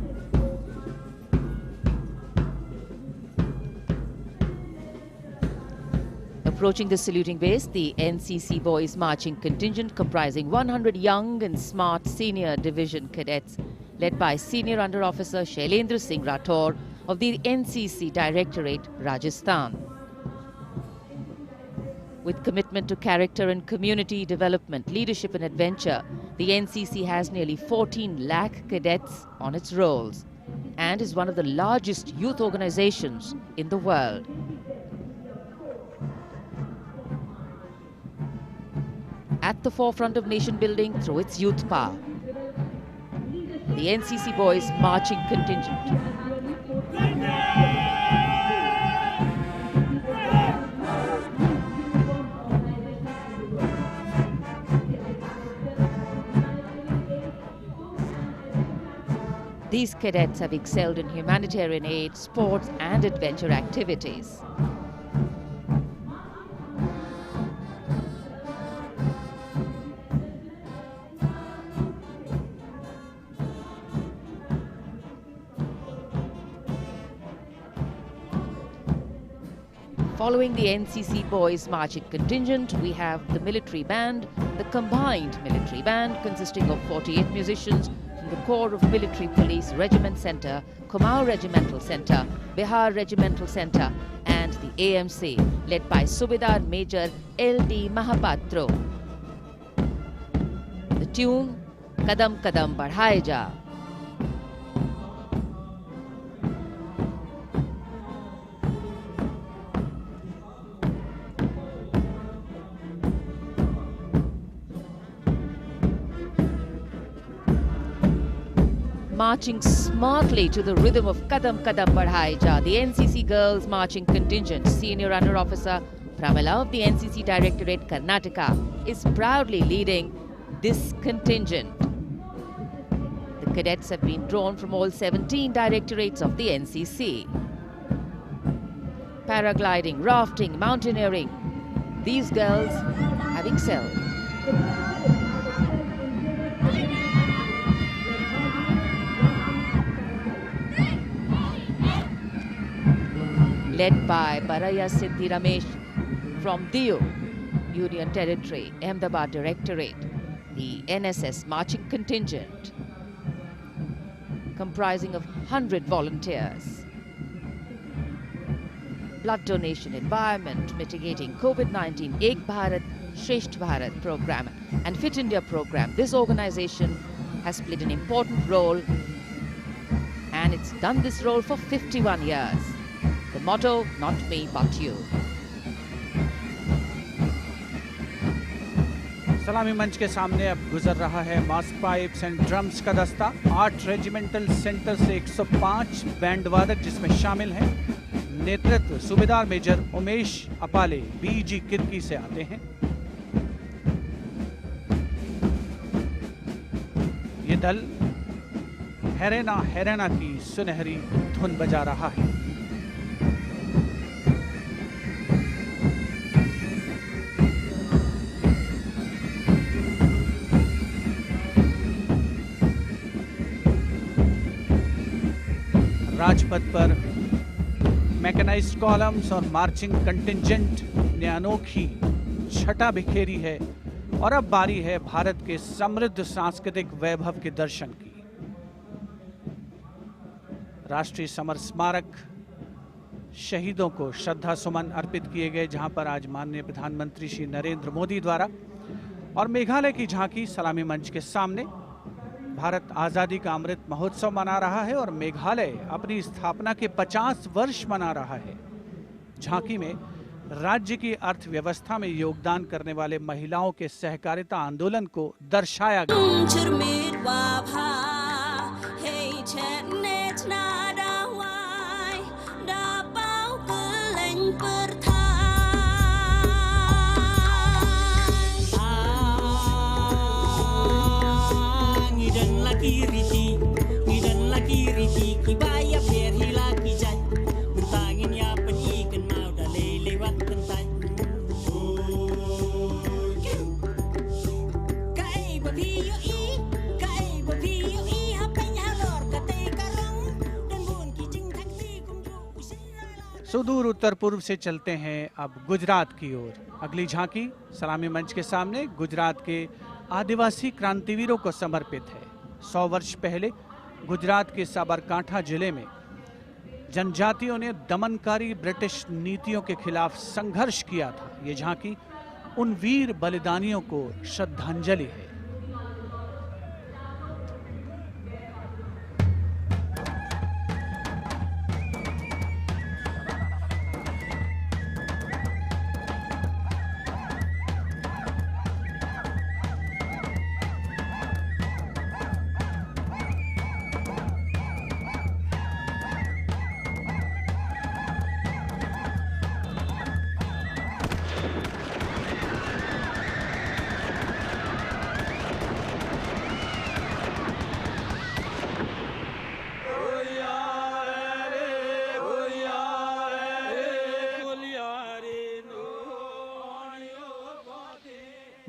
Speaker 3: Approaching the saluting base, the NCC Boys Marching Contingent comprising 100 young and smart senior division cadets led by Senior Under Officer Shailendra Singh Rathore of the NCC Directorate, Rajasthan. With commitment to character and community development, leadership and adventure, the NCC has nearly 14 lakh cadets on its rolls and is one of the largest youth organizations in the world. At the forefront of nation building through its youth power, the NCC Boys Marching Contingent. These cadets have excelled in humanitarian aid, sports and adventure activities. Following the NCC Boys Marching Contingent, we have the military band, the combined military band consisting of 48 musicians from the Corps of Military Police Regiment Centre, Kumaon Regimental Centre, Bihar Regimental Centre and the AMC led by Subedar Major L.D. Mahapatro. The tune, Kadam Kadam Badhaye Ja. Marching smartly to the rhythm of Kadam Kadam Badhaye Ja, the NCC Girls Marching Contingent, Senior Under Officer Pramila of the NCC Directorate, Karnataka, is proudly leading this contingent. The cadets have been drawn from all 17 directorates of the NCC. Paragliding, rafting, mountaineering, these girls have excelled. Led by Baraya Siddhi Ramesh from Diu, Union Territory, Ahmedabad Directorate, the NSS Marching Contingent, comprising of 100 volunteers. Blood donation, environment, mitigating COVID-19, Ek Bharat, Shresht Bharat program and Fit India program. This organization has played an important role and it's done this role for 51 years. The motto, not me, but you.
Speaker 2: सलामी मंच के सामने अब गुजर रहा है मास pipes and drums का दस्ता। 8 रेजिमेंटल सेंटर से 105 बैंड वादक जिसमें शामिल हैं। नेतृत्व सूबेदार मेजर उमेश अपाले बीजी किरकी से आते हैं। ये दल हैरेना हैरेना की सुनहरी धुन बजा रहा है। राजपथ पर मैकेनाइज्ड कॉलम्स और मार्चिंग कंटिंजेंट ने अनोखी छटा बिखेरी है और अब बारी है भारत के समृद्ध सांस्कृतिक वैभव के दर्शन की। राष्ट्रीय समर स्मारक शहीदों को श्रद्धा सुमन अर्पित किए गए, जहां पर आज माननीय प्रधानमंत्री श्री नरेंद्र मोदी द्वारा और मेघालय की झांकी सलामी मंच के सामने भारत आज़ादी का अमृत महोत्सव मना रहा है और मेघालय अपनी स्थापना के 50 वर्ष मना रहा है। झांकी में राज्य की अर्थव्यवस्था में योगदान करने वाले महिलाओं के सहकारिता आंदोलन को दर्शाया गया। सुदूर उत्तर पूर्व से चलते हैं अब गुजरात की ओर। अगली झांकी सलामी मंच के सामने गुजरात के आदिवासी क्रांतिवीरों को समर्पित है। 100 वर्ष पहले गुजरात के साबरकांठा जिले में जनजातियों ने दमनकारी ब्रिटिश नीतियों के खिलाफ संघर्ष किया था। ये झांकी उन वीर बलिदानियों को श्रद्धांजलि है।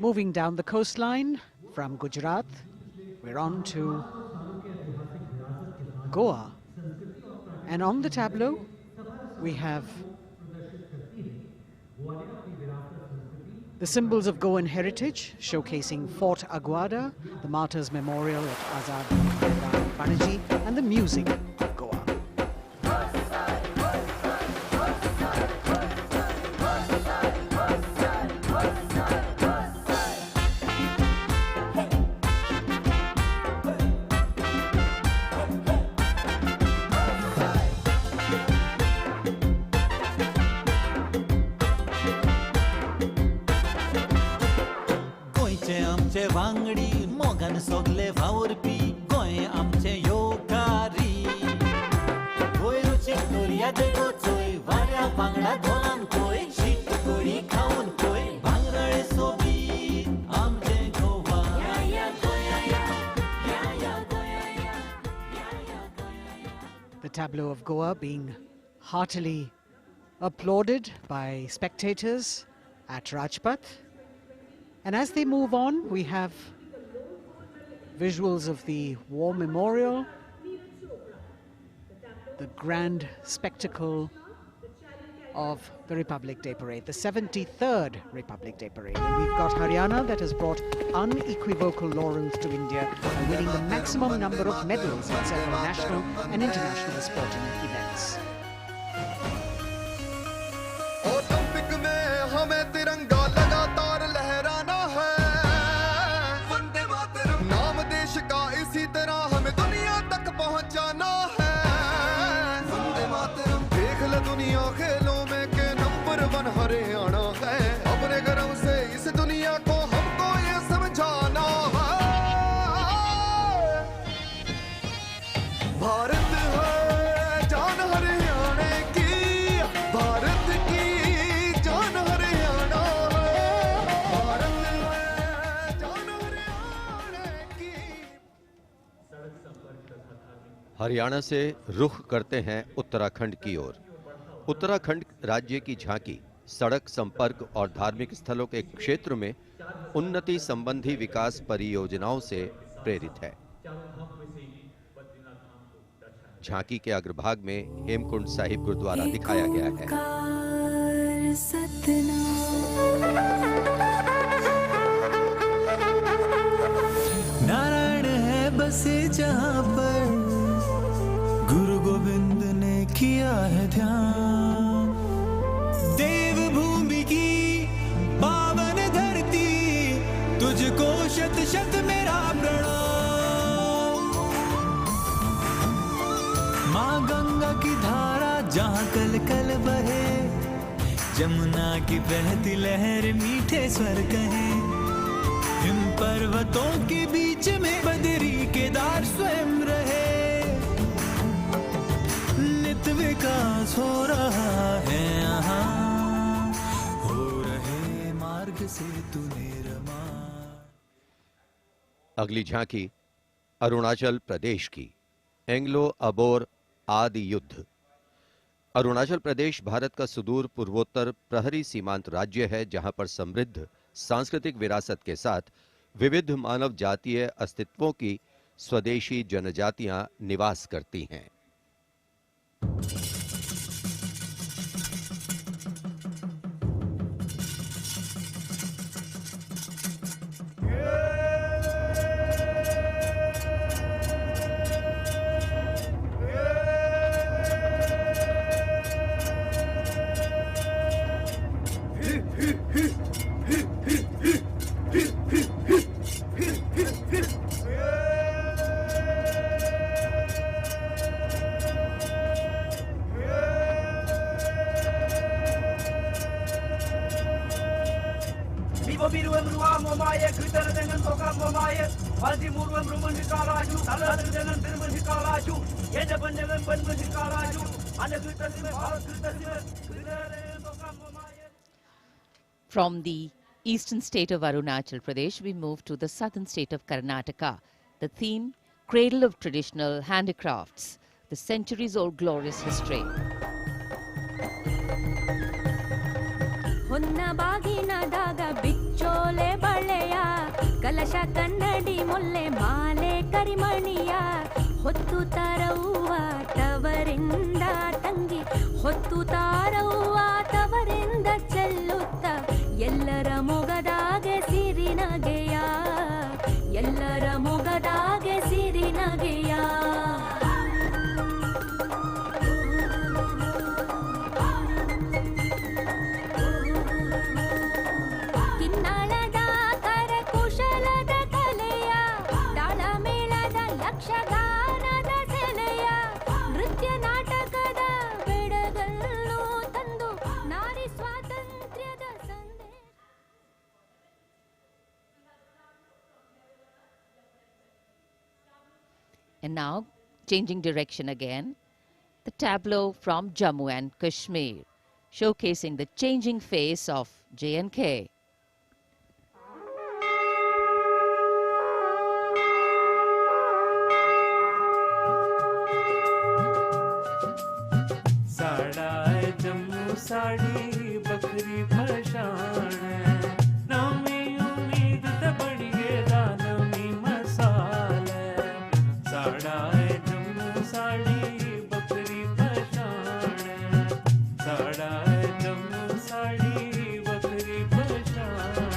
Speaker 1: Moving down the coastline from Gujarat, we're on to Goa. And on the tableau, we have the symbols of Goan heritage, showcasing Fort Aguada, the Martyrs Memorial at Azad Panaji, and the music of Goa.
Speaker 8: वांगडी मोगन सोगले वावरपी गोंय आमचे योकारी गोंय रुचीक दोरया देगोचोय वाऱ्या वांगडा धोलान कोय शीत कोळी खावन कोय भांगरळे सोबीत आमचे गोवा या गोया या गोया
Speaker 1: The tableau of Goa being heartily applauded by spectators at Rajpath. And as they move on, we have visuals of the War Memorial, the grand spectacle of the Republic Day Parade, the 73rd Republic Day Parade. And we've got Haryana that has brought unequivocal laurels to India by winning the maximum number of medals in several national and international sporting events.
Speaker 9: Haryana है अपने गर्व से इस दुनिया को हमको ये समझाना है भारत है जान हरियाणा की भारत की जान हरियाणा है भारत है जान हरियाणा की।
Speaker 4: हरियाणा से रुख करते हैं उत्तराखंड की ओर। उत्तराखंड राज्य की झांकी सड़क संपर्क और धार्मिक स्थलों के क्षेत्र में उन्नति संबंधी विकास परियोजनाओं से प्रेरित है। झांकी के अग्रभाग में हेमकुंड साहिब गुरुद्वारा दिखाया गया है।
Speaker 8: नारायण है बसे जहाँ पर गुरु गोविंद ने किया है ध्यान। देवभूमि की पावन धरती, तुझको शत शत मेरा प्रणाम। माँ गंगा की धारा जहाँ कल कल बहे, जमुना की बहती लहर मीठे स्वर कहे। हिम पर्वतों के बीच में बदरी केदार स्वयं रहे। नित विकास हो रहा है यहाँ, हो रहे मार्ग से तूने रमा।
Speaker 4: अगली झांकी अरुणाचल प्रदेश की, एंग्लो अबोर आदि युद्ध। अरुणाचल प्रदेश भारत का सुदूर पूर्वोत्तर प्रहरी सीमांत राज्य है, जहां पर समृद्ध सांस्कृतिक विरासत के साथ विविध मानव जातीय अस्तित्वों की स्वदेशी जनजातियां निवास करती हैं।
Speaker 3: From the eastern state of Arunachal Pradesh, we move to the southern state of Karnataka. The theme, Cradle of Traditional Handicrafts, the centuries-old glorious history.
Speaker 10: ಹೊನ್ನ ಬಾಗಿನ ದಾಗ ಬಿಚ್ಚೋಲೆ ಬಳೆಯ ಕಲಶ ಕನ್ನಡಿ ಮೊಲ್ಲೆ ಮಾಲೆ ಕರಿಮಣಿಯ ಹೊತ್ತು ತಾರವ್ವ ತವರಿಂದ ತಂಗಿ ಹೊತ್ತು ತಾರವ್ವ ತವರಿಂದ ಚೆಲ್ಲುತ್ತ ಎಲ್ಲರ ಮೊಗದಾಗೆ ಸಿರಿನಗೆಯ ಎಲ್ಲರ ಮೊಗದಾಗೆ ಸಿರಿನಗೆಯ
Speaker 3: And now, changing direction again, the tableau from Jammu and Kashmir, showcasing the changing face of J&K.
Speaker 11: साड़ा जम्मू साड़ी बकरी भशान नवी उम्मीद ते बड़िए दानवी मसाल साड़ा जम्मू साड़ी बकरी भशान साड़ा जम्मू साड़ी बकरी भशान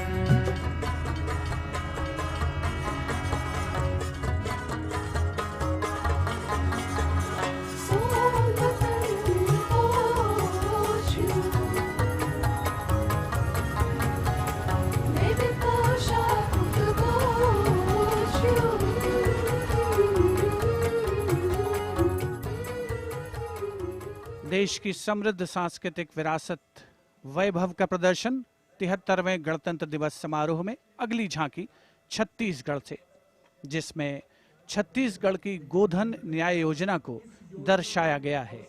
Speaker 2: देश की समृद्ध सांस्कृतिक विरासत वैभव का प्रदर्शन 73वें गणतंत्र दिवस समारोह में अगली झांकी छत्तीसगढ़ से, जिसमें छत्तीसगढ़ की गोधन न्याय योजना को दर्शाया गया है।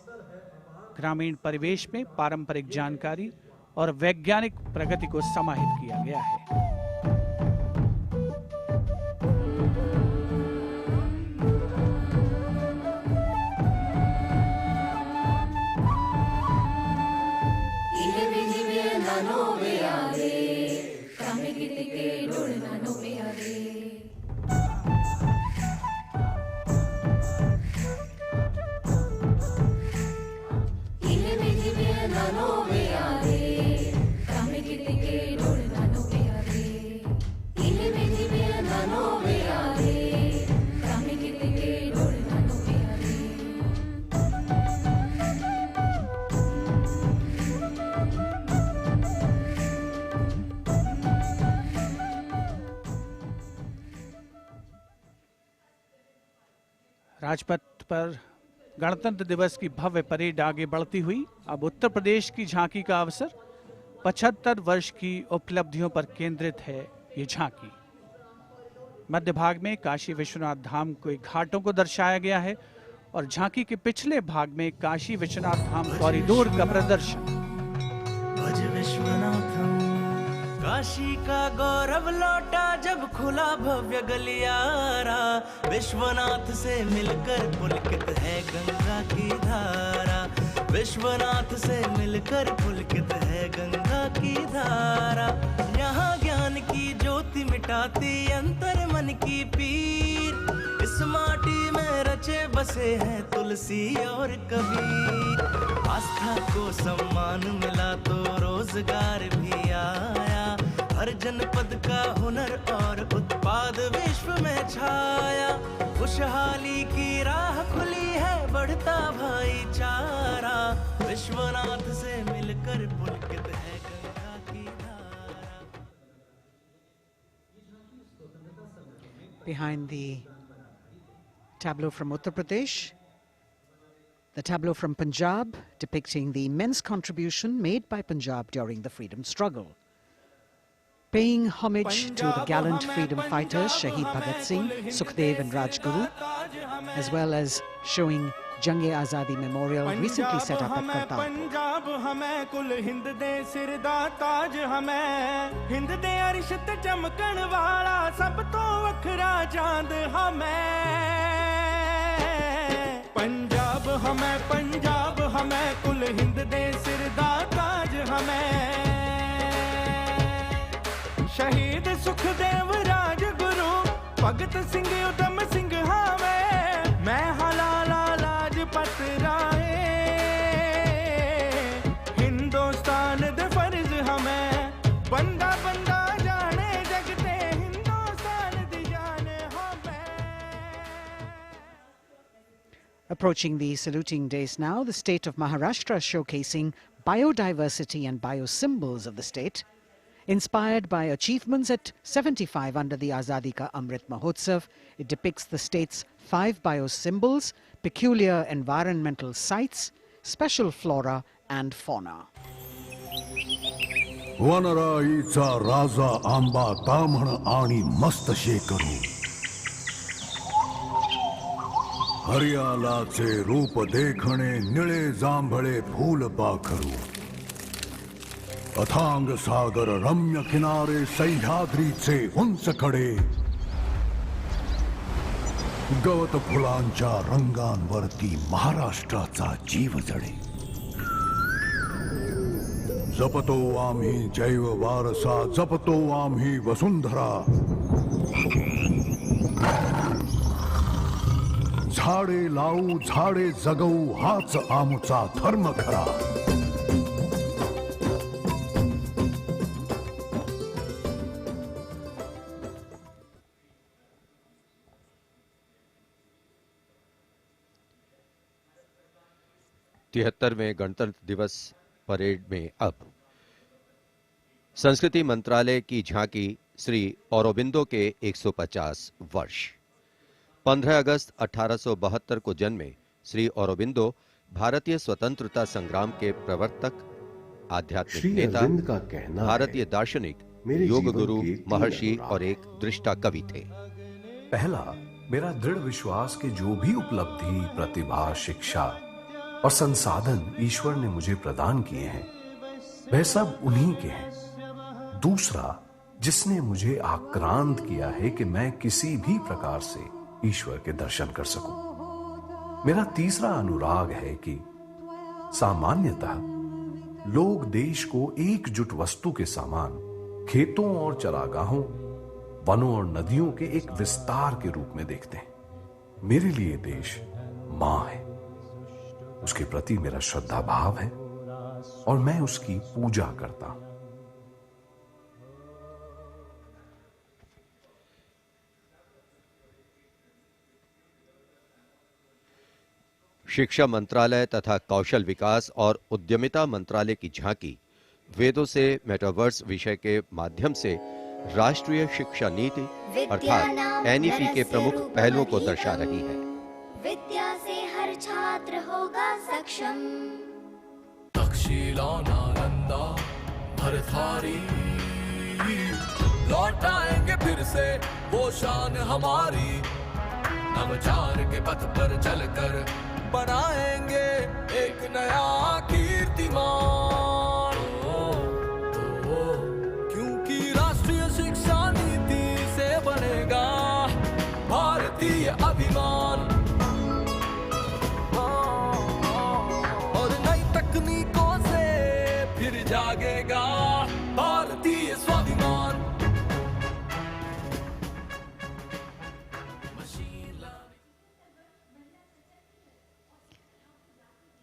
Speaker 2: ग्रामीण परिवेश में पारंपरिक जानकारी और वैज्ञानिक प्रगति को समाहित किया गया है।
Speaker 10: Ile
Speaker 2: राजपथ पर गणतंत्र दिवस की भव्य परेड आगे बढ़ती हुई अब उत्तर प्रदेश की झांकी का अवसर। 75 वर्ष की उपलब्धियों पर केंद्रित है ये झांकी। मध्य भाग में काशी विश्वनाथ धाम के घाटों को दर्शाया गया है और झांकी के पिछले भाग में काशी विश्वनाथ धाम कॉरिडोर का प्रदर्शन।
Speaker 8: भज विश्वनाथम, काशी का गौरव लौटा जब खुला भव्य गलियारा। विश्वनाथ से मिलकर पुलकित है गंगा की धारा। विश्वनाथ से मिलकर पुलकित है गंगा की धारा। यहाँ ज्ञान की ज्योति मिटाती अंतर मन की पीर। इस माटी में रचे बसे हैं तुलसी और कबीर। आस्था को सम्मान मिला तो रोजगार भी आया। हर जनपद का हुनर और उत्पाद विश्व में छाया। खुशहाली की राह खुली है बढ़ता भाईचारा। विश्वनाथ से मिलकर पुलकित है गंगा की धारा।
Speaker 1: Behind the tableau from Uttar Pradesh, the tableau from Punjab depicting the immense contribution made by Punjab during the freedom struggle. Paying homage to the gallant freedom fighters Shahid Bhagat Singh, Sukhdev and Rajguru, as well as showing Jang-e-Azadi Memorial recently set up at Kartarpur.
Speaker 12: Punjab हमें कुल हिंद दे सिर दा ताज हमें। हिंद दे अरश ते चमकण वाला सब तो वखरा चांद हमें। पंजाब हमें कुल हिंद दे सिर दा ताज हमें। शहीद सुखदेव राजगुरु भगत सिंह उधम सिंह हावे। मैं हलाला लाजपत राय। हिंदुस्तान दे फर्ज हमें बंदा बंदा जाने जगते। हिंदुस्तान दी जान हमें।
Speaker 1: Approaching the saluting days now, the state of Maharashtra showcasing biodiversity and biosymbols of the state. Inspired by achievements at 75 under the Azadi Ka Amrit Mahotsav, it depicts the state's 5 biosymbols, peculiar environmental sites, special flora and fauna.
Speaker 13: वनराईचा राजा आंबा ताम्हण आणि मस्त शेकरू। हरियालाचे रूप देखणे निळे जांभळे फूल पाखरू। अथांग सागर रम्य किनारे सह्याद्रीचे उंच कडे। गवत फुलांच्या रंगांवरती महाराष्ट्राचा जीव जडे। जपतो आम्ही जैव वारसा, जपतो आम्ही वसुंधरा। झाडे लावू झाडे जगवू हाच आमचा धर्म खरा।
Speaker 4: तिहत्तरवें गणतंत्र दिवस परेड में अब संस्कृति मंत्रालय की झांकी श्री औरोबिंदो के 150 वर्ष। 15 अगस्त 1872 को जन्मे श्री औरोबिंदो भारतीय स्वतंत्रता संग्राम के प्रवर्तक, आध्यात्मिक नेता, भारतीय दार्शनिक, योग गुरु, महर्षि और एक दृष्टा कवि थे।
Speaker 14: पहला, मेरा दृढ़ विश्वास कि जो भी उपलब्धि, प्रतिभा, शिक्षा और संसाधन ईश्वर ने मुझे प्रदान किए हैं वह सब उन्हीं के हैं। दूसरा, जिसने मुझे आक्रांत किया है कि मैं किसी भी प्रकार से ईश्वर के दर्शन कर सकूं। मेरा तीसरा अनुराग है कि सामान्यतः लोग देश को एकजुट वस्तु के समान खेतों और चरागाहों, वनों और नदियों के एक विस्तार के रूप में देखते हैं। मेरे लिए देश मां है, उसके प्रति मेरा श्रद्धा भाव है और मैं उसकी पूजा करता हूं।
Speaker 4: शिक्षा मंत्रालय तथा कौशल विकास और उद्यमिता मंत्रालय की झांकी वेदों से मेटावर्स विषय के माध्यम से राष्ट्रीय शिक्षा नीति अर्थात एनईपी के प्रमुख पहलुओं को दर्शा रही है।
Speaker 15: विद्या से हर छात्र होगा सक्षम।
Speaker 16: तक्षशिला नालंदा भरथारी लौटाएंगे फिर से वो शान हमारी। नवचार के पथ पर चलकर बनाएंगे एक नया कीर्तिमान। क्योंकि राष्ट्रीय शिक्षा नीति से बनेगा भारतीय अभिमान। और नई तकनीकों से फिर जागेगा भारतीय स्वाभिमान।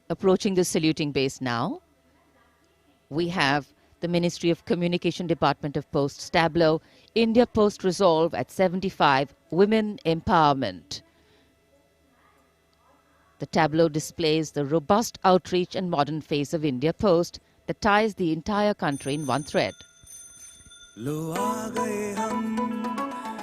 Speaker 3: Approaching the saluting base now, we have the Ministry of Communication Department of Posts Tableau, India Post Resolve at 75, Women Empowerment. The tableau displays the robust outreach and modern face of India Post that ties the entire country in one thread.
Speaker 8: लो आ गए हम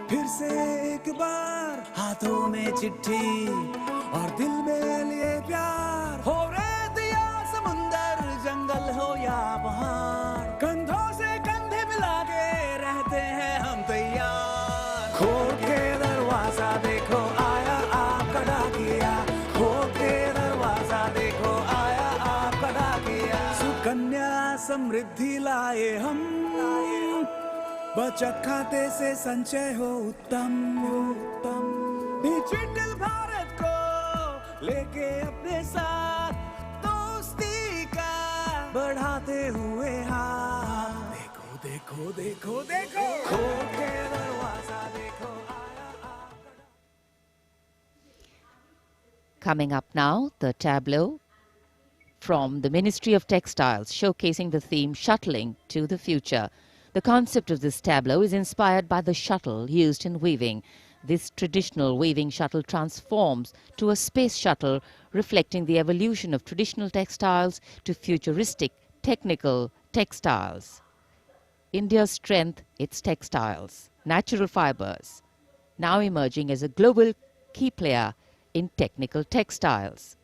Speaker 8: फिर से एक बार, हाथों में चिट्ठी और दिल में लिए प्यार। हो रेत या समुंदर, जंगल हो या पहाड़, कंधों से कंधे मिला के रहते हैं हम तैयार। खोल के दरवाजा देखो आया आपका डाकिया, खोल के दरवाजा देखो आया आपका डाकिया। सुकन्या समृद्धि लाए हम, बचत खाते से संचय हो उत्तम उत्तम। डिजिटल भारत को लेके अपने साथ दोस्ती का बढ़ाते हुए हाथ। देखो देखो देखो देखो, खोल के दरवाजा देखो आया आपका।
Speaker 3: Coming up now, the tableau from the Ministry of Textiles showcasing the theme Shuttling to the Future. The concept of this tableau is inspired by the shuttle used in weaving. This traditional weaving shuttle transforms to a space shuttle, reflecting the evolution of traditional textiles to futuristic technical textiles. India's strength, its textiles, natural fibers, now emerging as a global key player in technical textiles.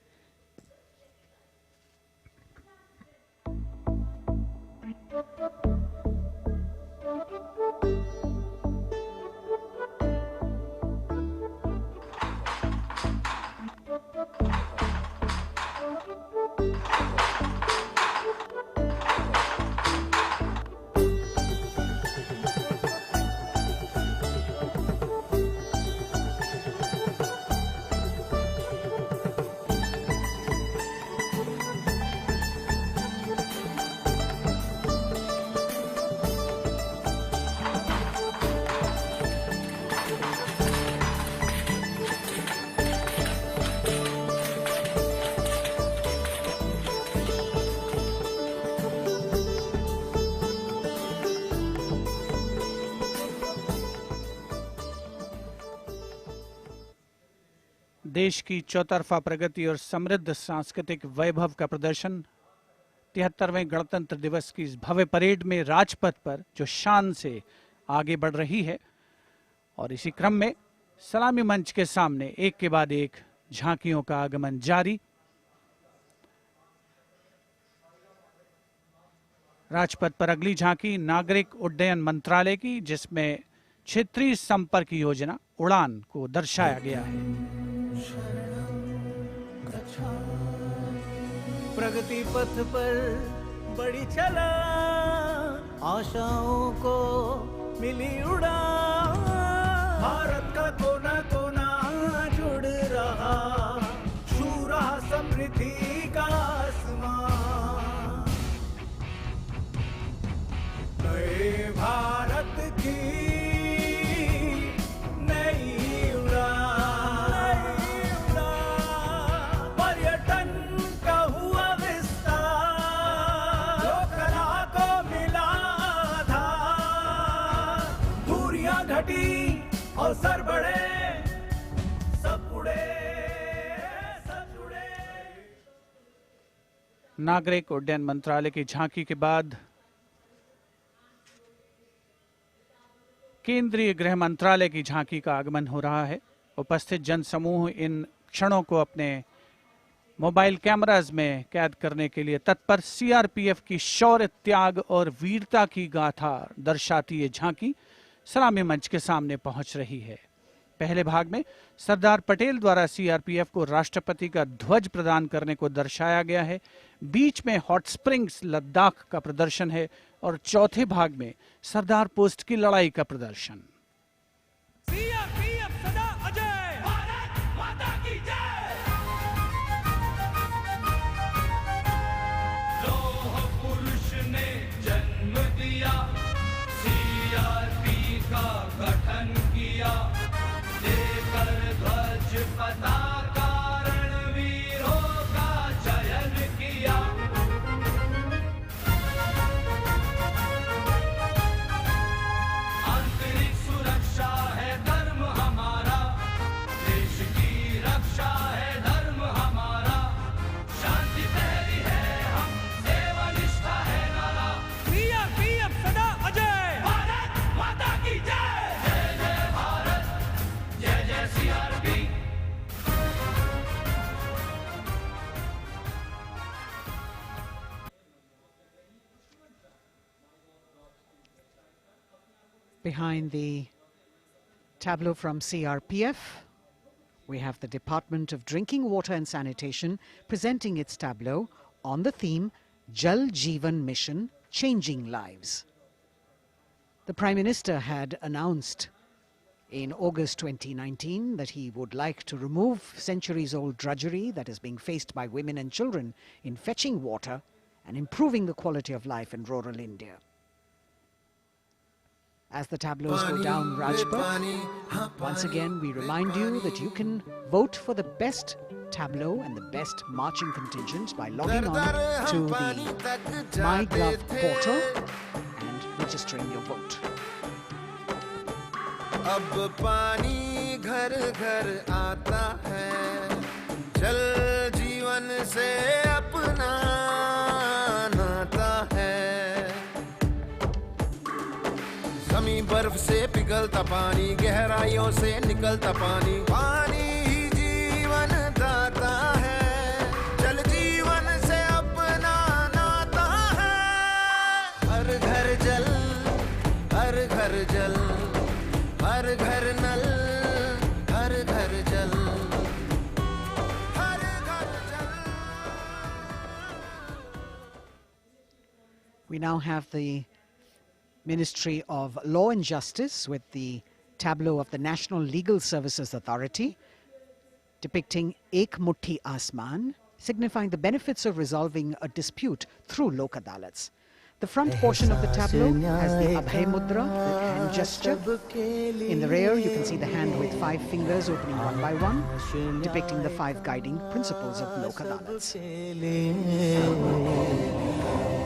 Speaker 2: देश की चौतरफा प्रगति और समृद्ध सांस्कृतिक वैभव का प्रदर्शन 73वें गणतंत्र दिवस की इस भव्य परेड में राजपथ पर जो शान से आगे बढ़ रही है। और इसी क्रम में सलामी मंच के सामने एक के बाद एक झांकियों का आगमन जारी। राजपथ पर अगली झांकी नागरिक उड्डयन मंत्रालय की, जिसमें क्षेत्रीय संपर्क योजना उड़ान को दर्शाया गया है।
Speaker 8: प्रगति पथ पर बड़ी चला, आशाओं को मिली उड़ान। भारत का कोना कोना जुड़ रहा, छू रहा समृद्धि का आसमान। नए भारत की नई उड़ान, पर्यटन का हुआ विस्तार, जो कला को मिला आधार। दूरियां घटी और सर बढ़े, सब उड़े सब जुड़े।
Speaker 2: नागरिक उड्डयन मंत्रालय की झांकी के बाद केंद्रीय गृह मंत्रालय की झांकी का आगमन हो रहा है। उपस्थित जनसमूह इन क्षणों को अपने मोबाइल कैमराज में कैद करने के लिए तत्पर। सीआरपीएफ की शौर्य, त्याग और वीरता की गाथा दर्शाती ये झांकी सलामी मंच के सामने पहुंच रही है। पहले भाग में सरदार पटेल द्वारा सीआरपीएफ को राष्ट्रपति का ध्वज प्रदान करने को दर्शाया गया है। बीच में हॉट स्प्रिंग्स लद्दाख का प्रदर्शन है और चौथे भाग में सरदार पोस्ट की लड़ाई का प्रदर्शन।
Speaker 5: सीआरपीएफ सदा अजय, भारत माता की जय।
Speaker 16: लौह पुरुष ने जन्म दिया, सीआरपी का गठन किया, लेकर ध्वज पताका रणवीरों का चयन किया। आंतरिक सुरक्षा है धर्म हमारा, देश की रक्षा है धर्म हमारा, शांति पहली है हम, सेवा निष्ठा है नारा।
Speaker 5: सीआरपीएफ सदा अजय,
Speaker 16: भारत माता की जय। जय जय भारत, जय जय CRP.
Speaker 1: Behind the tableau from CRPF, we have the Department of Drinking Water and Sanitation presenting its tableau on the theme Jal Jeevan Mission, Changing Lives. The Prime Minister had announced in August 2019 that he would like to remove centuries-old drudgery that is being faced by women and children in fetching water and improving the quality of life in rural India. As the tableaus go down Rajpath, once again we remind you that you can vote for the best tableau and the best marching contingent by logging on to the MyGov portal and registering your vote.
Speaker 9: अब पानी घर घर आता है, जल जीवन से अपना नाता है। जमीन बर्फ से पिघलता पानी, गहराइयों से निकलता पानी, पानी ही जीवन दाता है, जल जीवन से अपना नाता है। हर घर जल, हर घर जल, हर घर नल, हर घर जल, हर घर जल।
Speaker 1: We now have the Ministry of Law and Justice with the tableau of the National Legal Services Authority depicting Ek Mutti Asman, signifying the benefits of resolving a dispute through Lok Adalats. The front portion of the tableau has the Abhay Mudra, the hand gesture. In the rear, you can see the hand with 5 fingers opening one by one, depicting the 5 guiding principles of Lok Adalats.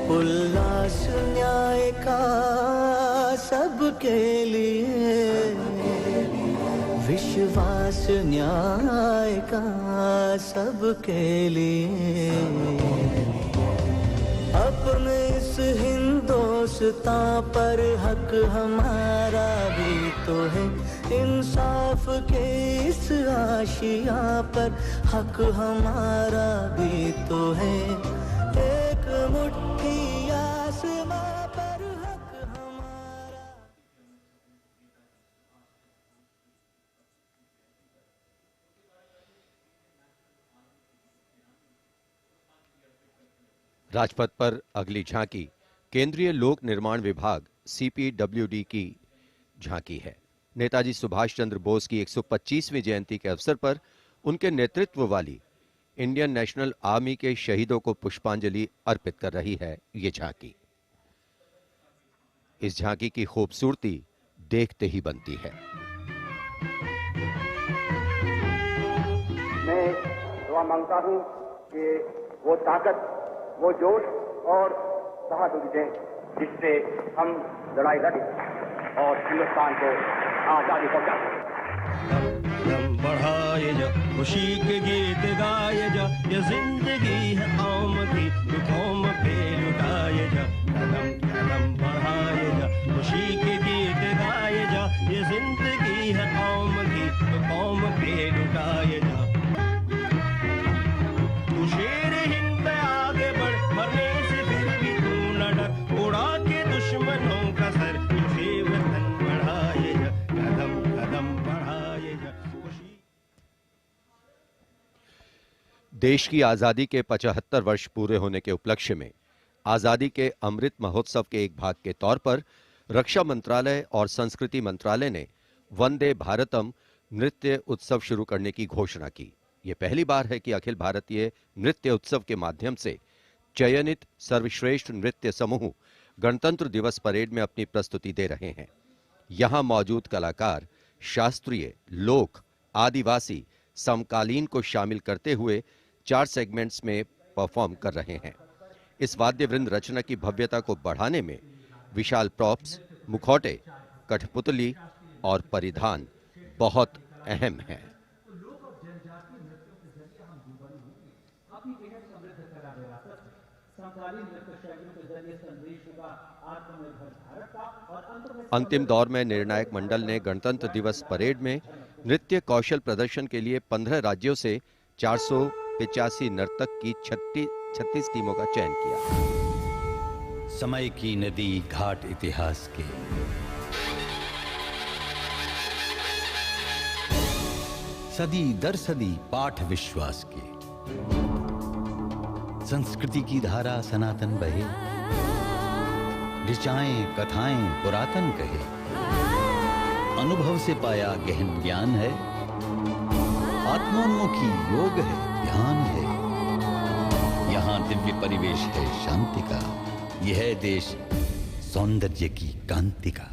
Speaker 8: उल्लास न्याय का सबके लिए, विश्वास न्याय का सबके लिए, अपने इस हिंदुस्तां पर हक हमारा भी तो है, इंसाफ के इस आशिया पर हक हमारा भी तो है, एक मुट्ठी आसमां पर हक हमारा।
Speaker 4: राजपथ पर अगली झांकी केंद्रीय लोक निर्माण विभाग सीपीडब्ल्यूडी की झांकी है। नेताजी सुभाष चंद्र बोस की 125वीं जयंती के अवसर पर उनके नेतृत्व वाली इंडियन नेशनल आर्मी के शहीदों को पुष्पांजलि अर्पित कर रही है ये झांकी। इस झांकी की खूबसूरती देखते ही बनती है।
Speaker 17: मैं दुआ मांगता हूं कि वो ताकत, वो जोश और बहादुरी दें जिससे हम लड़ाई लड़ें और हिंदुस्तान को आजादी पहुंचा सकें।
Speaker 18: कदम बढ़ाए जा, खुशी के गीत गाए जा, ये जिंदगी है कौम की, तू कौम पे लुटाए जा। कदम कदम बढ़ाए जा, खुशी के गीत गाए जा, ये जिंदगी है कौम की, तू कौम पे लुटाए जा।
Speaker 4: देश की आजादी के 75 वर्ष पूरे होने के उपलक्ष्य में आजादी के अमृत महोत्सव के एक भाग के तौर पर रक्षा मंत्रालय और संस्कृति मंत्रालय ने वंदे भारतम नृत्य उत्सव शुरू करने की घोषणा की। यह पहली बार है कि अखिल भारतीय नृत्य उत्सव के माध्यम से चयनित सर्वश्रेष्ठ नृत्य समूह गणतंत्र दिवस परेड में अपनी प्रस्तुति दे रहे हैं। यहां मौजूद कलाकार शास्त्रीय, लोक, आदिवासी, समकालीन को शामिल करते हुए 4 सेगमेंट्स में परफॉर्म कर रहे हैं। इस वाद्य वृंद रचना की भव्यता को बढ़ाने में विशाल प्रॉप्स, मुखौटे, कठपुतली और परिधान बहुत अहम हैं। अंतिम दौर में निर्णायक मंडल ने गणतंत्र दिवस परेड में नृत्य कौशल प्रदर्शन के लिए 15 राज्यों से 485 नर्तक की 36 टीमों का चयन किया।
Speaker 19: समय की नदी घाट इतिहास के, सदी दर सदी पाठ विश्वास के, संस्कृति की धारा सनातन बहे, ऋचाएं कथाएं पुरातन कहे, अनुभव से पाया गहन ज्ञान है, आत्मोन्मुखी योग है, ध्यान है, यहाँ दिव्य परिवेश है शांति का, यह है देश सौंदर्य की कांति का।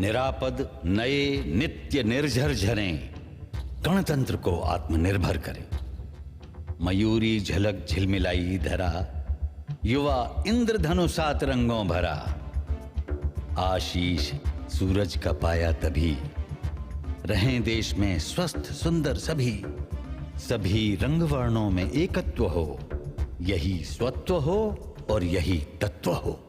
Speaker 19: निरापद नए नित्य निर्झर झरें गणतंत्र को आत्मनिर्भर करें। मयूरी झलक झिलमिलाई धरा, युवा इंद्रधनुषात रंगों भरा। आशीष सूरज का पाया तभी, रहें देश में स्वस्थ सुंदर सभी। सभी रंग वर्णों में एकत्व हो, यही स्वत्व हो और यही तत्व हो।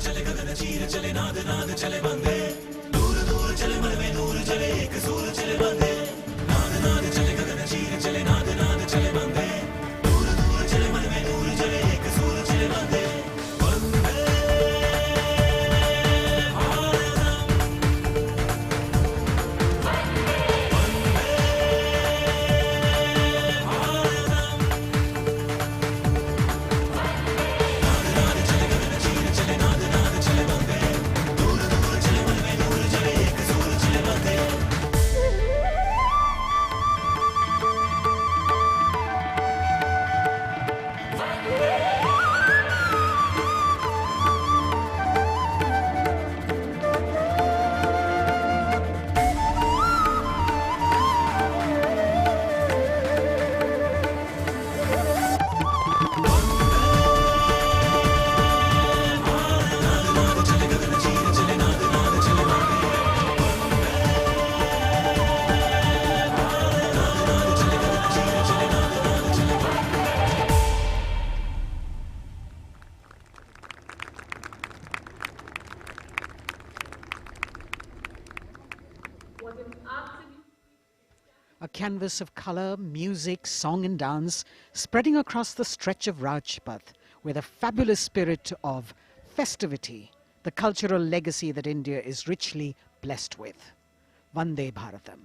Speaker 8: चले गगन चीर चले नाद नाद चले बंदे, दूर दूर चले मन में नूर चले एक सूर चले बंदे। नाद नाद चले गगन चीर चले नाद नाद चले बंदे, दूर दूर चले मन में नूर चले एक सूर चले बंदे।
Speaker 1: A canvas of colour, music, song and dance spreading across the stretch of Rajpath with a fabulous spirit of festivity, the cultural legacy that India is richly blessed with. Vande Bharatam.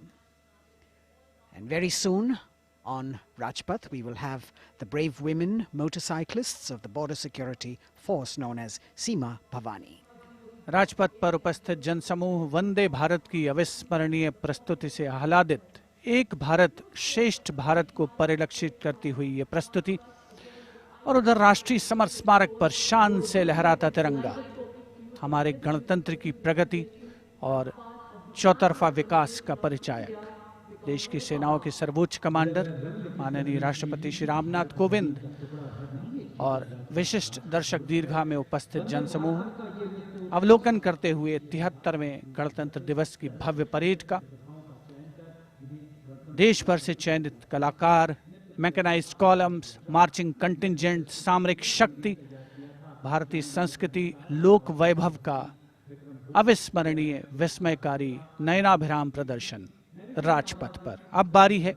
Speaker 1: And very soon, On Rajpath, we will have the brave women motorcyclists of the border security force known as Seema Bhavani.
Speaker 2: Rajpath पर उपस्थित जनसमूह वंदे भारत की अविस्मरणीय प्रस्तुति से आह्लादित, एक भारत श्रेष्ठ भारत को परिलक्षित करती हुई ये प्रस्तुति, और उधर राष्ट्रीय समर स्मारक पर शान से लहराता तिरंगा हमारे गणतंत्र की प्रगति और चौतरफा विकास का परिचायक। देश की सेनाओं के सर्वोच्च कमांडर माननीय राष्ट्रपति श्री रामनाथ कोविंद और विशिष्ट दर्शक दीर्घा में उपस्थित जनसमूह अवलोकन करते हुए 73वें गणतंत्र दिवस की भव्य परेड का। देश भर से चयनित कलाकार, मैकेनाइज्ड कॉलम्स, मार्चिंग कंटिंजेंट, सामरिक शक्ति, भारतीय संस्कृति, लोक वैभव का अविस्मरणीय विस्मयकारी नयनाभिराम प्रदर्शन राजपथ पर। अब बारी है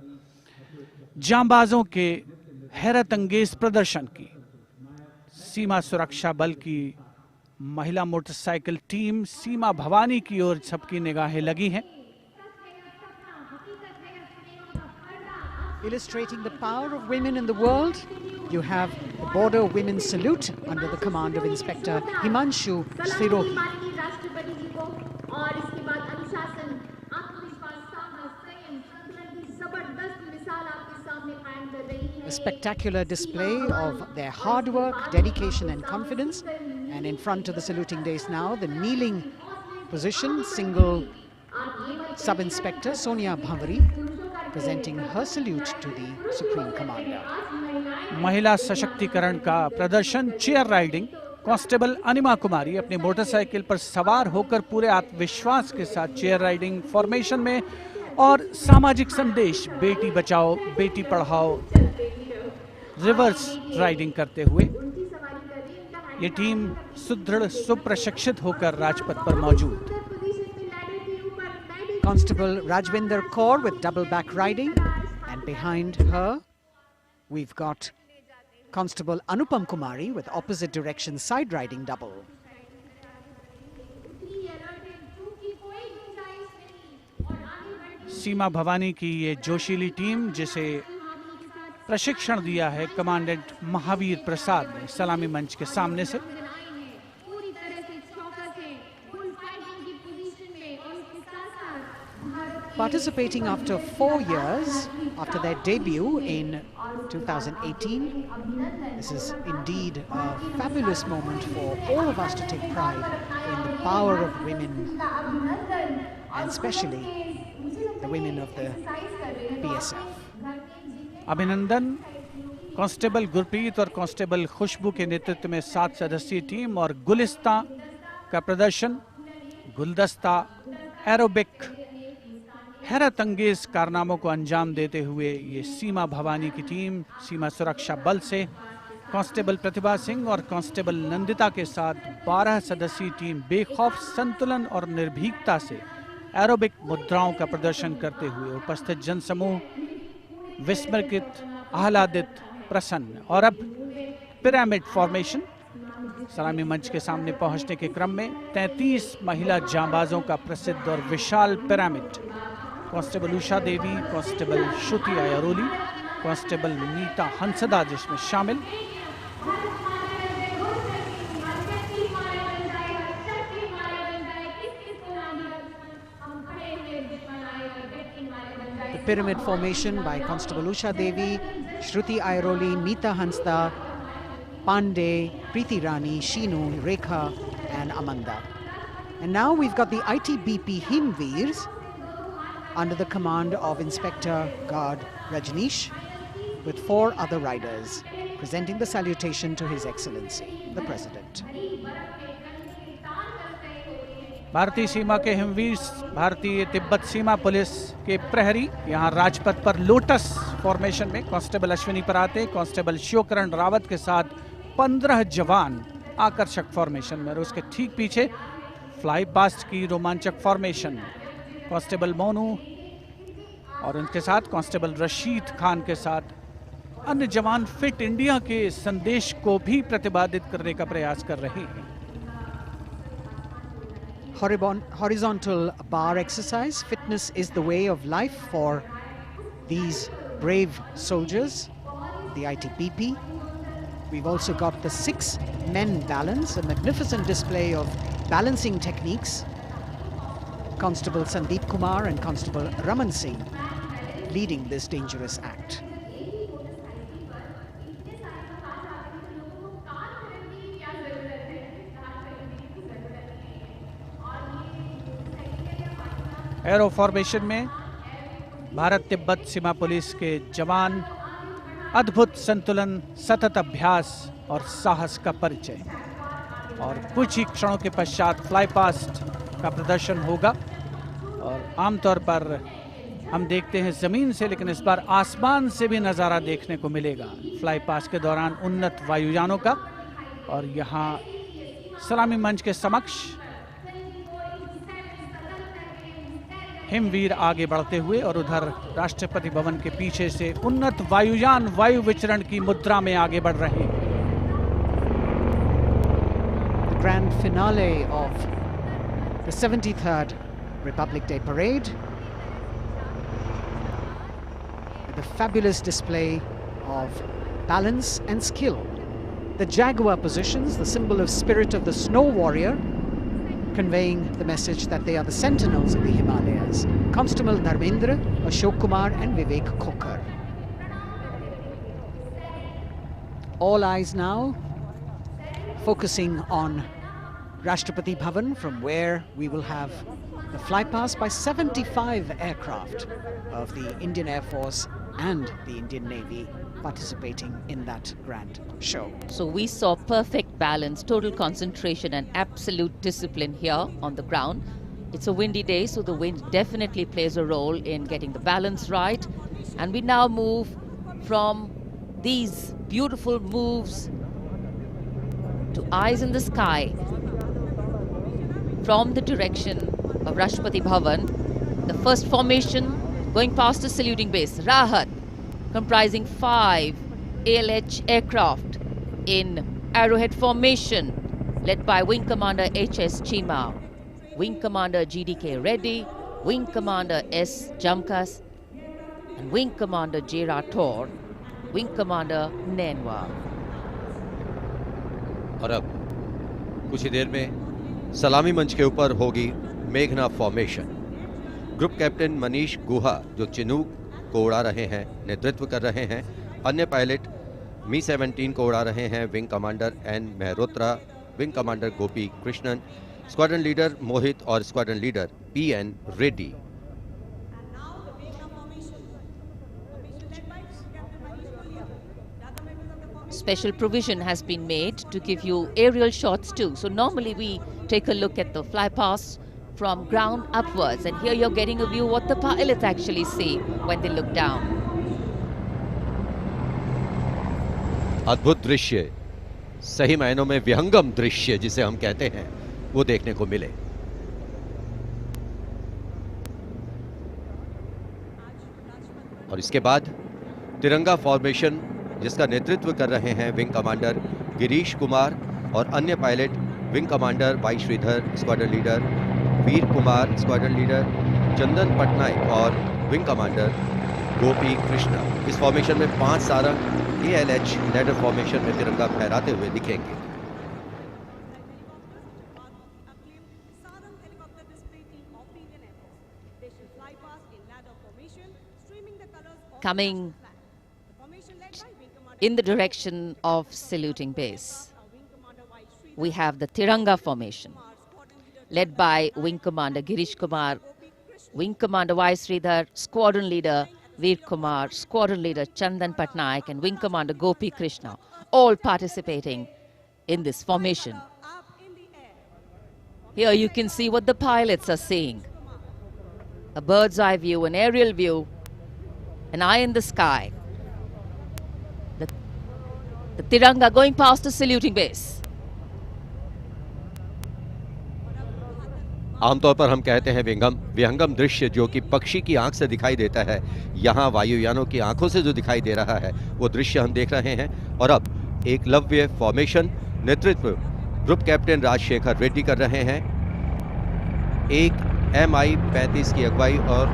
Speaker 2: जांबाजों के हैरत अंगेज प्रदर्शन की। सीमा सुरक्षा बल की महिला मोटरसाइकिल टीम सीमा भवानी की ओर सबकी निगाहें लगी हैं।
Speaker 1: Illustrating the power of women in the world, you have the Border Women's Salute under the command of Inspector Himanshu Sirohi. A spectacular display of their hard work, dedication and confidence. And in front of the saluting days now, the kneeling position, single Sub-Inspector Sonia Bhavari presenting her salute to the Supreme Commander.
Speaker 2: महिला सशक्तिकरण का प्रदर्शन chair riding. Constable अनिमा कुमारी अपनी motorcycle पर सवार होकर पूरे आत्मविश्वास के साथ चेयर राइडिंग फॉर्मेशन में और सामाजिक संदेश बेटी बचाओ बेटी पढ़ाओ रिवर्स राइडिंग करते हुए ये टीम सुदृढ़ सुप्रशिक्षित होकर राजपथ पर मौजूद।
Speaker 1: Constable Rajvinder Kaur with double back riding, and behind her we've got Constable Anupam Kumari with opposite direction side riding double.
Speaker 2: सीमा भवानी की ये जोशीली टीम जिसे प्रशिक्षण दिया है कमांडेंट महावीर प्रसाद ने सलामी मंच के सामने से।
Speaker 1: Participating after 4 years after their debut in 2018, this is indeed a fabulous moment for all of us to take pride in the power of women and especially the women of the BSF.
Speaker 2: अभिनंदन constable Gurpreet और constable खुशबू के नेतृत्व में 7 सदस्यीय team और गुलिस्ता का प्रदर्शन, गुलदस्ता, एरोबिक, हैरत अंगेज कारनामों को अंजाम देते हुए ये सीमा भवानी की टीम सीमा सुरक्षा बल से कांस्टेबल प्रतिभा सिंह और कांस्टेबल नंदिता के साथ 12 सदस्यीय टीम बेखौफ संतुलन और निर्भीकता से एरोबिक मुद्राओं का प्रदर्शन करते हुए उपस्थित जनसमूह विस्मृत, आह्लादित, प्रसन्न। और अब पिरामिड फॉर्मेशन। सलामी मंच के सामने पहुंचने के क्रम में 33 महिला जांबाजों का प्रसिद्ध और विशाल पिरामिड कांस्टेबल उषा देवी, कांस्टेबल श्रुति अयरोली, कांस्टेबल नीता हंसदा जिसमें शामिल।
Speaker 1: Pyramid formation by Constable Usha Devi, Shruti Airoli, Meeta Hansda, Pandey, Preeti Rani, Sheenu, Rekha and Amanda. And now we've got the ITBP Hind Veers under the command of Inspector Guard Rajneesh with 4 other riders presenting the salutation to His Excellency, the President.
Speaker 2: भारतीय सीमा के हिमवीर भारतीय तिब्बत सीमा police के प्रहरी यहाँ राजपथ पर lotus formation में constable Ashwini पराते, constable Shivkaran Rawat के साथ 15 जवान आकर्षक फॉर्मेशन में और उसके ठीक पीछे फ्लाई पास्ट की रोमांचक फॉर्मेशन कांस्टेबल मोनू और उनके साथ कांस्टेबल रशीद खान के साथ अन्य जवान फिट इंडिया के संदेश को भी प्रतिपादित करने का प्रयास कर रहे हैं।
Speaker 1: Horizontal bar exercise. Fitness is the way of life for these brave soldiers, the ITBP. We've also got the 6 men balance, a magnificent display of balancing techniques. Constable Sandeep Kumar and Constable Raman Singh leading this dangerous act.
Speaker 2: Arrow formation में भारत तिब्बत सीमा police के जवान अद्भुत संतुलन, सतत अभ्यास और साहस का परिचय। और कुछ ही क्षणों के पश्चात फ्लाई पास्ट का प्रदर्शन होगा। और आमतौर पर हम देखते हैं जमीन से, लेकिन इस बार आसमान से भी नज़ारा देखने को मिलेगा फ्लाई पास्ट के दौरान उन्नत वायुयानों का। और यहाँ सलामी मंच के समक्ष हिमवीर आगे बढ़ते हुए और उधर राष्ट्रपति भवन के पीछे से उन्नत वायुयान वायु विचरण की मुद्रा में आगे बढ़ रहे हैं।
Speaker 1: The grand finale of the 73rd Republic Day Parade, with a fabulous display of balance and skill. The Jaguar positions, the symbol of spirit of the snow warrior, conveying the message that they are the sentinels of the Himalayas. Constable Dharmendra, Ashok Kumar and Vivek Khokar. All eyes now focusing on Rashtrapati Bhavan, from where we will have the flypast by 75 aircraft of the Indian Air Force and the Indian Navy participating in that grand show.
Speaker 3: So we saw perfect balance, total concentration and absolute discipline here on the ground. It's a windy day, so the wind definitely plays a role in getting the balance right. And we now move from these beautiful moves to eyes in the sky from the direction of Rashtrapati Bhavan. The first formation going past the saluting base, Rahat, comprising 5 ALH aircraft in arrowhead formation, led by Wing Commander H.S. Chima, Wing Commander G.D.K. Reddy, Wing Commander S. Jamkas, and Wing Commander J. Rathore, Wing Commander Nenwa.
Speaker 4: और अब कुछ ही देर में सलामी मंच के ऊपर होगी मेघना फॉर्मेशन। ग्रुप कैप्टन मनीष गुहा, जो चिनूक को उड़ा रहे हैं, नेतृत्व कर रहे हैं। अन्य पायलट मी-17 को उड़ा रहे हैं wing commander N Mehrotra, wing commander Gopi Krishnan, squadron leader Mohit और squadron leader P N. Reddy.
Speaker 3: Special provision has been made to give you aerial shots too. So normally we take a look at the fly past from ground upwards, and here you're getting a view what the pilots actually see when they look down.
Speaker 4: अद्भुत दृश्य, सही मायनों में विहंगम दृश्य जिसे हम कहते हैं, वो देखने को मिले। और इसके बाद तिरंगा फॉर्मेशन, जिसका नेतृत्व कर रहे हैं विंग कमांडर गिरीश कुमार और अन्य pilot wing commander Y Sridhar, squadron leader Veer Kumar, squadron leader Chandan Patnaik और विंग कमांडर गोपी कृष्णा। इस फॉर्मेशन में 5 सारंग ALH लैडर फॉर्मेशन में तिरंगा फहराते हुए दिखेंगे।
Speaker 3: Coming in the direction of saluting base, we have the Tiranga formation, led by Wing Commander Girish Kumar, Wing Commander Y. Sridhar, Squadron Leader Veer Kumar, Squadron Leader Chandan Patnaik, and Wing Commander Gopi Krishna, all participating in this formation. Here you can see what the pilots are seeing. A bird's eye view, an aerial view, an eye in the sky. The Tiranga going past the saluting base.
Speaker 4: आमतौर पर हम कहते हैं विहंगम दृश्य, जो कि पक्षी की आंख से दिखाई देता है। यहाँ वायुयानों की आंखों से जो दिखाई दे रहा है, वो दृश्य हम देख रहे हैं। और अब एकलव्य फॉर्मेशन, नेतृत्व ग्रुप कैप्टन राजशेखर रेड्डी कर रहे हैं। एक MI-35 की अगुवाई और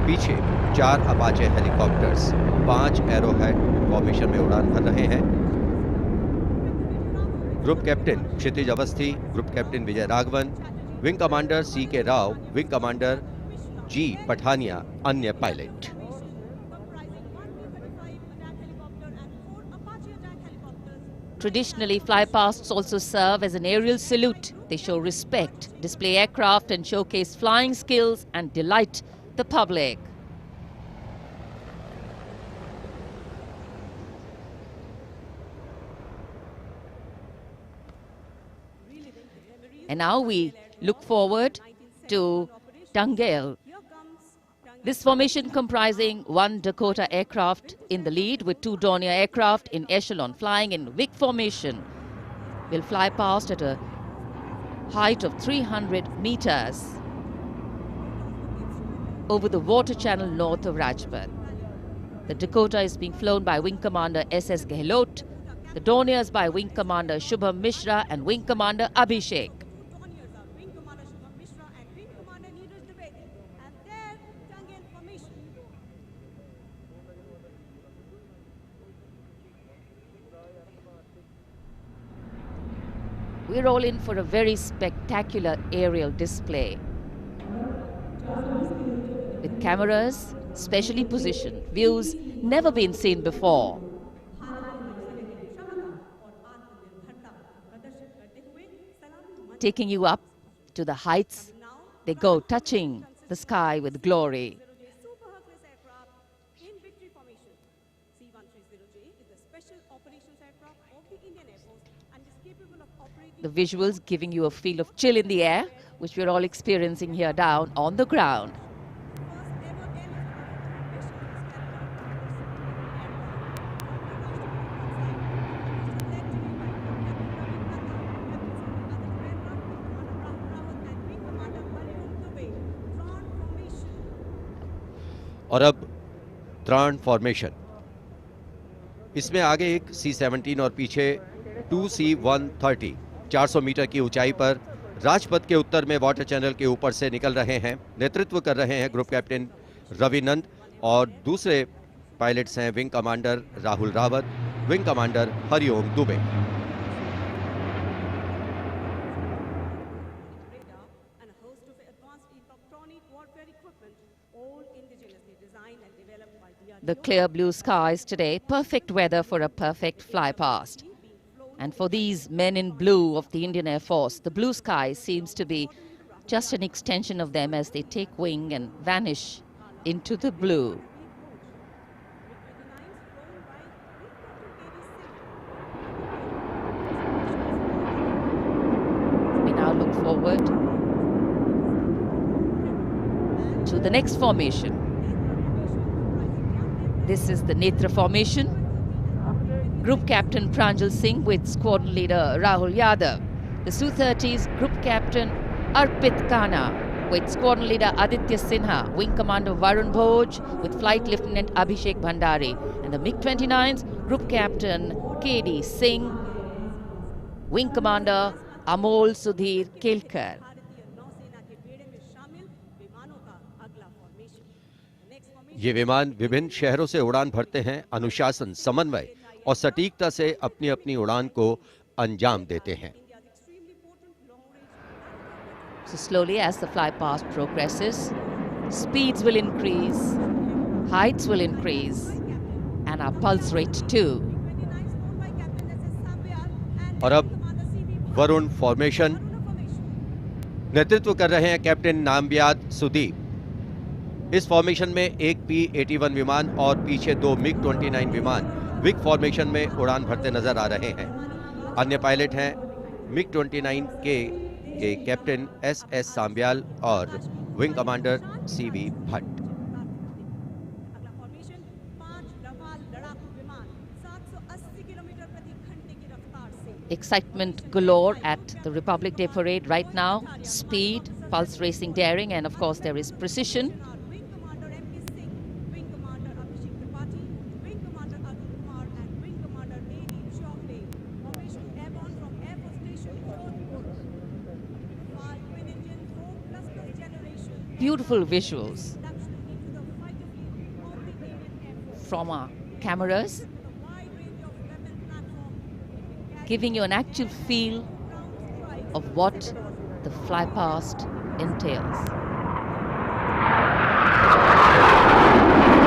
Speaker 4: पीछे 4 अपाचे हेलीकॉप्टर्स। 5 एरोहेड फॉर्मेशन में उड़ान भर रहे हैं। ग्रुप कैप्टन क्षितिज Awasthi, group captain Vijay Raghavan, wing commander सी के राव, विंग कमांडर जी पठानिया, अन्य pilot.
Speaker 3: Traditionally, flypasts also serve as an aerial salute. They show respect, display aircraft and showcase flying skills and delight the public. And now we look forward to Tangel. This formation comprising 1 Dakota aircraft in the lead with 2 Dornier aircraft in echelon flying in WIC formation will fly past at a height of 300 meters over the water channel north of Rajpath. The Dakota is being flown by Wing Commander S.S. Gehlot, the Dorniers by Wing Commander Shubham Mishra and Wing Commander Abhishek. We're all in for a very spectacular aerial display with cameras specially positioned, views never been seen before. Taking you up to the heights, they go, touching the sky with glory. The visuals giving you a feel of chill in the air, which we're all experiencing here down on the ground.
Speaker 4: और अब त्राण formation. इसमें आगे एक C-17 और पीछे 2 C-130 400 metre की ऊंचाई पर राजपथ के उत्तर में वाटर चैनल के ऊपर से निकल रहे हैं। नेतृत्व कर रहे हैं ग्रुप कैप्टन रवि नंद और दूसरे पायलट्स हैं wing commander Rahul Rawat, wing commander Hariom Dubey.
Speaker 3: The clear blue skies today, perfect weather for a perfect fly past. And for these men in blue of the Indian Air Force, the blue sky seems to be just an extension of them as they take wing and vanish into the blue. We now look forward to the next formation. This is the Netra formation. Group Captain Pranjal Singh with Squadron Leader Rahul Yadav. The Su-30's Group Captain Arpit Khanna with Squadron Leader Aditya Sinha, Wing Commander Varun Bhoj with Flight Lieutenant Abhishek Bhandari, and the MiG-29's Group Captain K.D. Singh, Wing Commander Amol Sudhir Kelkar.
Speaker 4: ये विमान विभिन्न शहरों से उड़ान भरते हैं, अनुशासन, समन्वय और सटीकता से अपनी अपनी उड़ान को अंजाम देते हैं।
Speaker 3: So slowly as the fly past progresses, speeds will increase, heights will increase, and our pulse rate too.
Speaker 4: और अब वरुण फॉर्मेशन। नेतृत्व कर रहे हैं कैप्टन नामबियाद सुदीप। इस फॉर्मेशन में एक P-81 विमान और पीछे 2 MiG-29 विमान विक फॉर्मेशन में उड़ान भरते नजर आ रहे हैं। अन्य पायलट हैं MiG-29 के कैप्टन S.S. सांब्याल और wing commander C.V. Bhatt.
Speaker 3: Excitement galore at the Republic Day Parade right now. Speed, pulse racing, daring, and of course there is precision. Beautiful visuals. from our cameras, giving you an actual feel of what the fly past entails.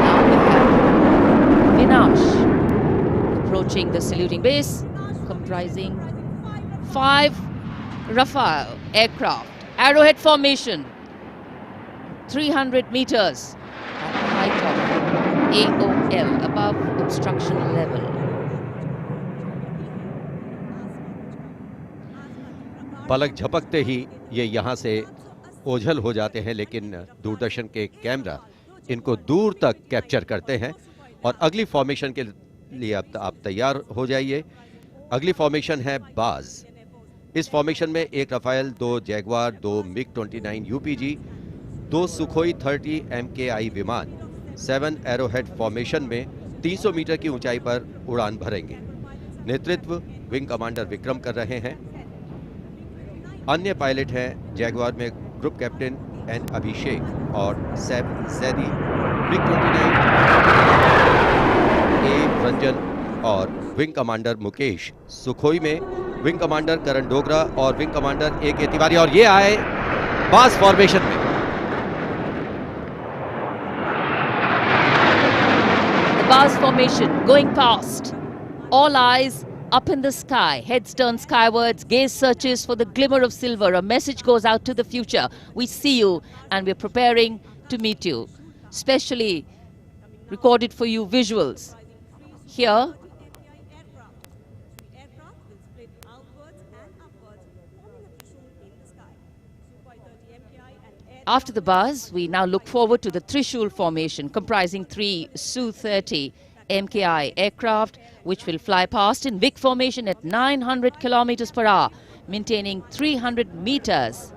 Speaker 3: Now we have Vinash approaching the saluting base, comprising 5 Rafale aircraft, arrowhead formation, 300 meters at the height of AOL, above obstruction level.
Speaker 4: पलक झपकते ही ये यहाँ से ओझल हो जाते हैं, लेकिन दूरदर्शन के कैमरा इनको दूर तक कैप्चर करते हैं। और अगली फॉर्मेशन के लिए अब आप तैयार हो जाइए। अगली फॉर्मेशन है बाज। इस फॉर्मेशन में 1 रफाल, 2 जैगवार, 2 मिग-29 यूपीजी, 2 सुखोई 30 MKI विमान 7 एरोहेड फॉर्मेशन में 300 मीटर की ऊंचाई पर उड़ान भरेंगे। नेतृत्व विंग कमांडर विक्रम कर रहे हैं। अन्य पायलट हैं जैगवार में ग्रुप कैप्टन एन अभिषेक और सैफ जैदी, मिग-29 ए रंजन और विंग कमांडर मुकेश, सुखोई में विंग कमांडर करण डोगरा और विंग कमांडर ए के तिवारी। और ये आए बाज फॉर्मेशन में।
Speaker 3: The Baz formation going past. All eyes up in the sky, heads turned skywards, gaze searches for the glimmer of silver. A message goes out to the future. We see you and we're preparing to meet you. Specially recorded for you visuals. Here, after the Baz, we now look forward to the Trishul formation, comprising 3 Su-30 MKI aircraft, which will fly past in big formation at 900 kilometers per hour, maintaining 300 meters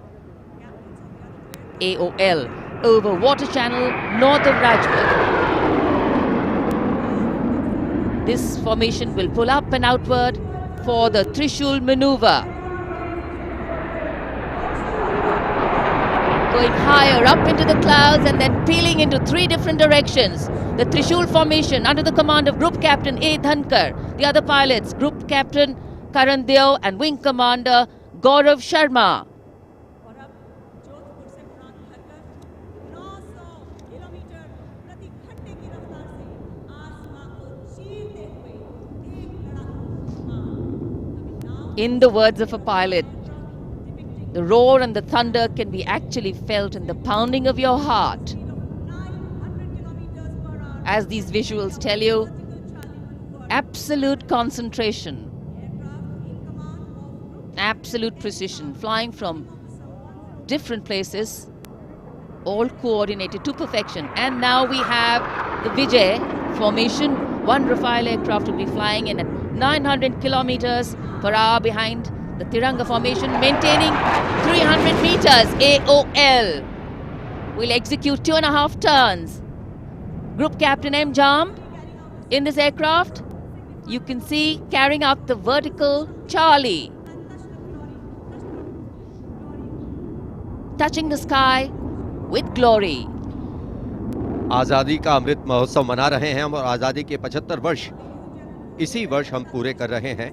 Speaker 3: AOL over water channel north of Rajput. This formation will pull up and outward for the Trishul maneuver. Going higher up into the clouds and then peeling into 3 different directions. The Trishul formation under the command of Group Captain A. Dhankar. The other pilots, Group Captain Karan Deo and Wing Commander Gaurav Sharma. In the words of a pilot, the roar and the thunder can be actually felt in the pounding of your heart. As these visuals tell you, absolute concentration, absolute precision, flying from different places, all coordinated to perfection. And now we have the Vijay formation. 1 Rafale aircraft will be flying in at 900 kilometers per hour behind the Tiranga formation, maintaining 300 meters AOL. We'll execute 2.5 turns. Group Captain M. Jam in this aircraft, you can see carrying out the vertical Charlie. Touching the sky with glory.
Speaker 4: आज़ादी का अमृत महोत्सव मना रहे हैं हम और आज़ादी के 75 वर्ष इसी वर्ष हम पूरे कर रहे हैं।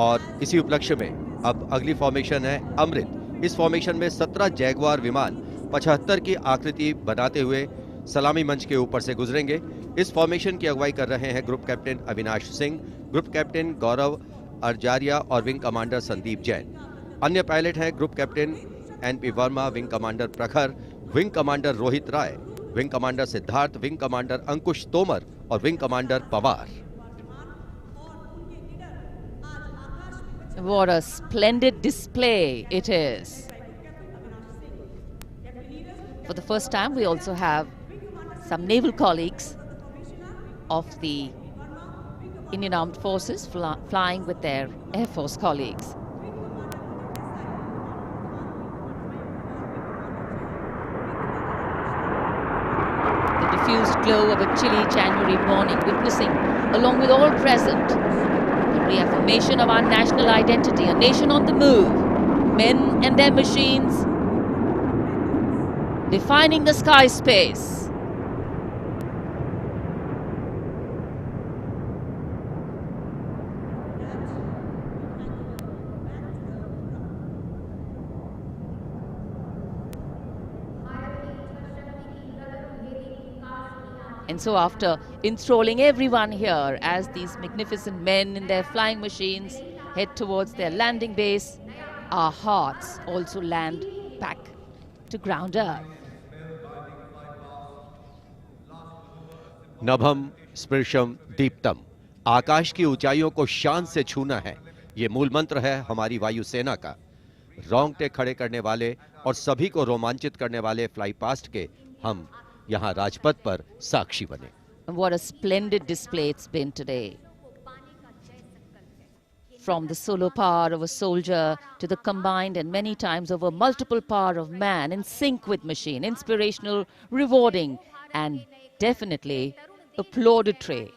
Speaker 4: और इसी उपलक्ष्य में अब अगली फॉर्मेशन है अमृत। इस फॉर्मेशन में 17 जैगवार विमान 75 की आकृति बनाते हुए सलामी मंच के ऊपर से गुजरेंगे। इस फॉर्मेशन की अगुवाई कर रहे हैं group captain Avinash Singh, group captain Gaurav Arjaria और विंग कमांडर संदीप जैन। अन्य पायलट हैं group captain NP Verma, wing commander Prakhar, wing commander Rohit Rai, wing commander Siddharth, wing commander Ankush Tomar और wing commander Pawar.
Speaker 3: What a splendid display it is. For the first time, we also have some naval colleagues of the Indian Armed Forces flying with their Air Force colleagues. The diffused glow of a chilly January morning, witnessing, along with all present, the reaffirmation of our national identity, a nation on the move, men and their machines, defining the sky space. And so after enthralling everyone here as these magnificent men in their flying machines head towards their landing base, our hearts also land back to ground earth.
Speaker 4: नभम स्पृशम Deeptam, आकाश की ऊंचाइयों को शान से छूना है, ये मूल मंत्र है हमारी वायुसेना का। रोंगटे खड़े करने वाले और सभी को रोमांचित करने वाले फ्लाई पास्ट के हम यहाँ राजपथ पर साक्षी बने।
Speaker 3: And what a splendid display it's been today. From the solo power of a soldier to the combined and many times over multiple power of man in sync with machine, inspirational, rewarding, and definitely applauditory.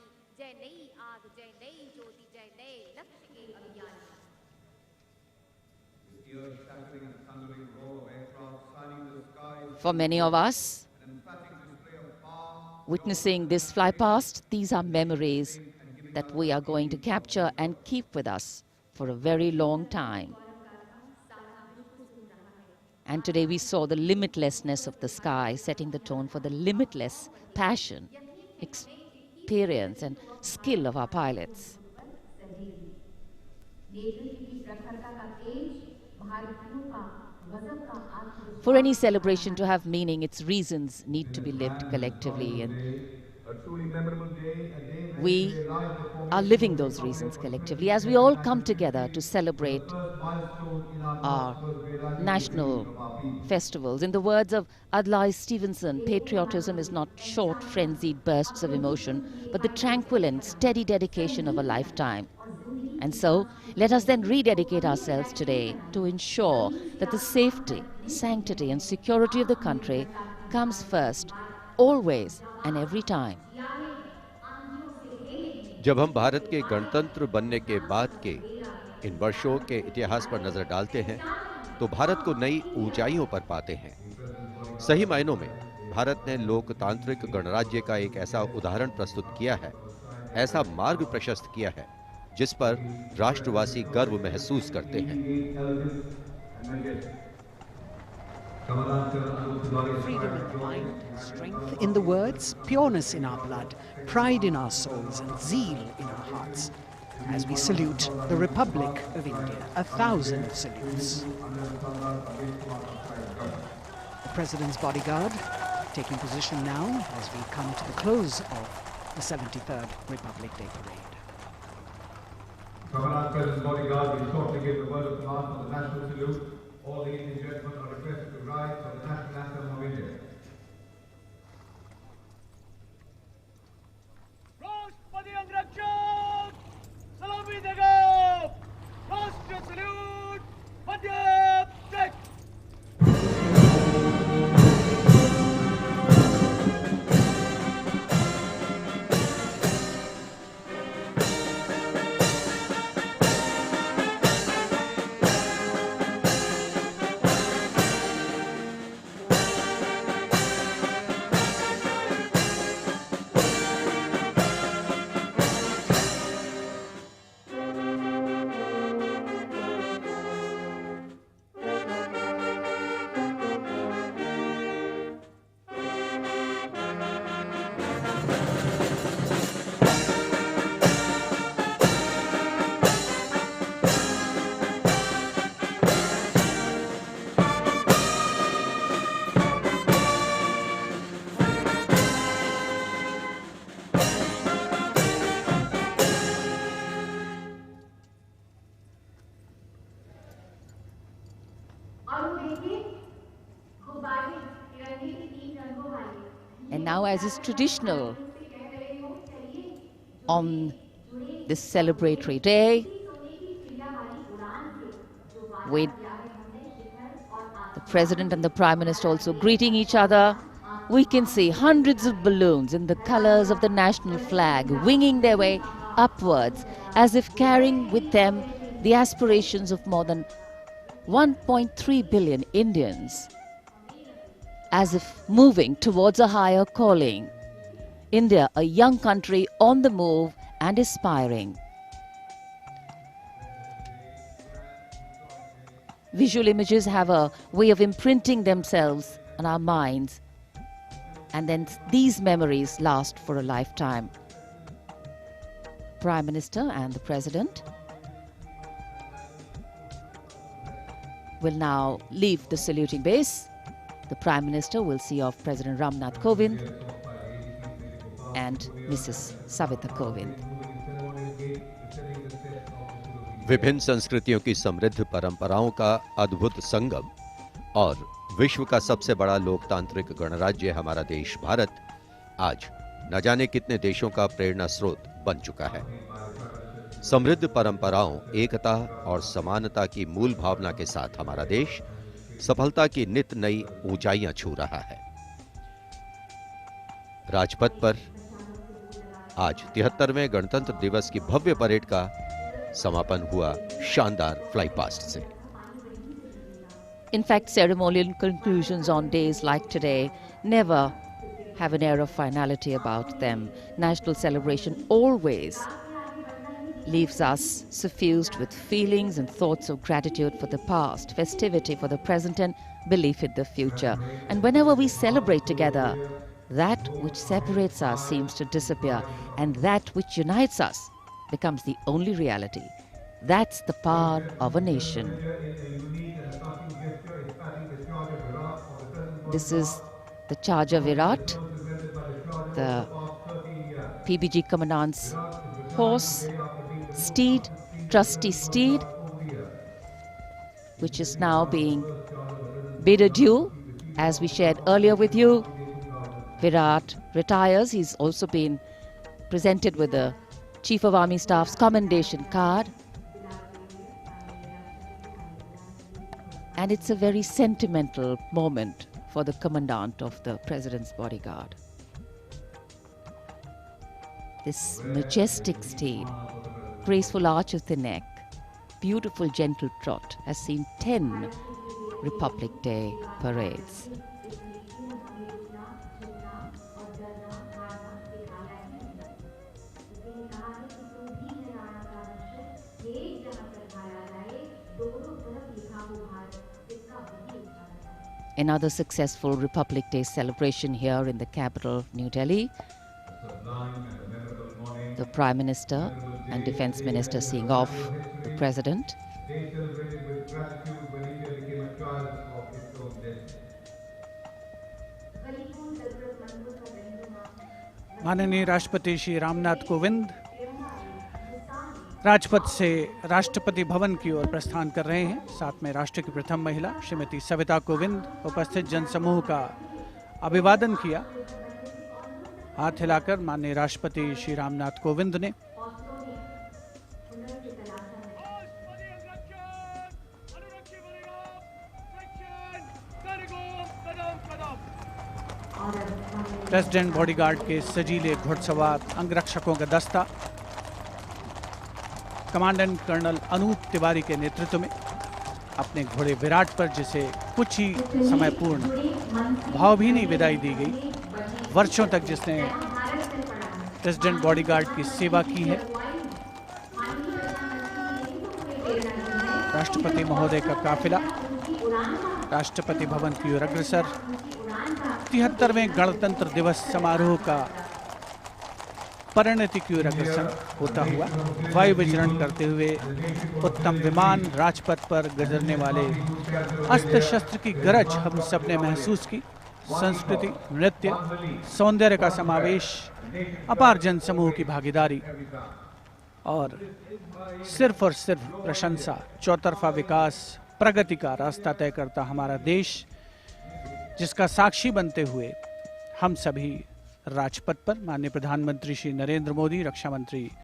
Speaker 3: For many of us, witnessing this fly past, these are memories that we are going to capture and keep with us for a very long time. And today we saw the limitlessness of the sky, setting the tone for the limitless passion, experience and skill of our pilots. For any celebration to have meaning, its reasons need to be lived collectively, and we are living those reasons collectively as we all come together to celebrate our national festivals. In the words of Adlai Stevenson, patriotism is not short, frenzied bursts of emotion, but the tranquil and steady dedication of a lifetime. And so, let us then rededicate ourselves today to ensure that the safety, sanctity and security of the country comes first, always and every time.
Speaker 4: जब हम भारत के गणतंत्र बनने के बाद के इन वर्षों के इतिहास पर नजर डालते हैं, तो भारत को नई ऊंचाइयों पर पाते हैं। सही मायनों में भारत ने लोकतांत्रिक गणराज्य का एक ऐसा उदाहरण प्रस्तुत किया है, ऐसा मार्ग प्रशस्त किया है, जिस पर राष्ट्रवासी गर्व महसूस करते हैं।
Speaker 1: Freedom in mind, strength in the words, pureness in our blood, pride in our souls and zeal in our hearts. As we salute the Republic of India, 1,000 salutes. The President's bodyguard taking position now as we come to the close of the 73rd Republic Day Parade.
Speaker 7: Commander President's bodyguard will shortly give the word of command for the national salute. All the Indian gentlemen are requested to rise for the national anthem of India.
Speaker 5: राष्ट्रपति अंगरक्षक सलामी देगा। राष्ट्रीय salute मध्य टेक।
Speaker 3: And now, as is traditional on this celebratory day, with the President and the Prime Minister also greeting each other, we can see hundreds of balloons in the colors of the national flag winging their way upwards, as if carrying with them the aspirations of more than 1.3 billion Indians, as if moving towards a higher calling. India, a young country on the move and aspiring. Visual images have a way of imprinting themselves on our minds And then these memories last for a lifetime. Prime Minister and the President will now leave the saluting base. The Prime Minister will see off President Ramnath Kovind and Mrs. Savita Kovind.
Speaker 4: विभिन्न संस्कृतियों की समृद्ध परंपराओं का अद्भुत संगम और विश्व का सबसे बड़ा लोकतांत्रिक गणराज्य हमारा देश भारत आज न जाने कितने देशों का प्रेरणा स्रोत बन चुका है। समृद्ध परंपराओं, एकता और समानता की मूल भावना के साथ हमारा देश सफलता की नित नई ऊंचाइयां छू रहा है। राजपथ पर आज 73वें गणतंत्र दिवस की भव्य परेड का समापन हुआ शानदार फ्लाई पास्ट से।
Speaker 3: In fact, ceremonial conclusions on days like today never have an air of finality about them. National celebration always leaves us suffused with feelings and thoughts of gratitude for the past, festivity for the present, and belief in the future. And whenever we celebrate together, that which separates us seems to disappear, and that which unites us becomes the only reality. That's the power of a nation. This is the Charger Virat, the PBG Commandant's horse, steed, trusty steed, which is now being bid adieu. As we shared earlier with you, Virat retires. He's also been presented with the Chief of Army Staff's commendation card. And it's a very sentimental moment for the commandant of the President's bodyguard. This majestic steed, graceful arch of the neck, beautiful gentle trot has seen 10 Republic Day parades. Another successful Republic Day celebration here in the capital, New Delhi. The Prime Minister and Defence Minister seeing off the President.
Speaker 2: माननीय राष्ट्रपति श्री रामनाथ कोविंद राजपथ से राष्ट्रपति भवन की ओर प्रस्थान कर रहे हैं। साथ में राष्ट्र की प्रथम महिला श्रीमती सविता कोविंद उपस्थित जनसमूह का अभिवादन किया। हाथ हिलाकर माननीय राष्ट्रपति श्री रामनाथ कोविंद ने प्रेसिडेंट बॉडीगार्ड के सजीले घुड़सवार अंगरक्षकों का दस्ता कमांडेंट कर्नल अनूप तिवारी के नेतृत्व में अपने घोड़े विराट पर, जिसे कुछ ही समय पूर्ण भावभीनी विदाई दी गई। वर्षों तक जिसने प्रेसिडेंट बॉडीगार्ड की सेवा की है। राष्ट्रपति महोदय का काफिला राष्ट्रपति भवन की ओर अग्रसर 73वें गणतंत्र दिवस समारोह का परिणति की ओर अग्रसर होता हुआ वायु विचरण करते हुए उत्तम विमान राजपथ पर गुजरने वाले अस्त्र शस्त्र की गरज हम सबने महसूस की। संस्कृति, नृत्य, सौंदर्य का समावेश, अपार जनसमूह की भागीदारी और सिर्फ प्रशंसा, चौतरफा विकास, प्रगति का रास्ता तय करता हमारा देश, जिसका साक्षी बनते हुए हम सभी राजपथ पर माननीय प्रधानमंत्री श्री नरेंद्र मोदी, रक्षा मंत्री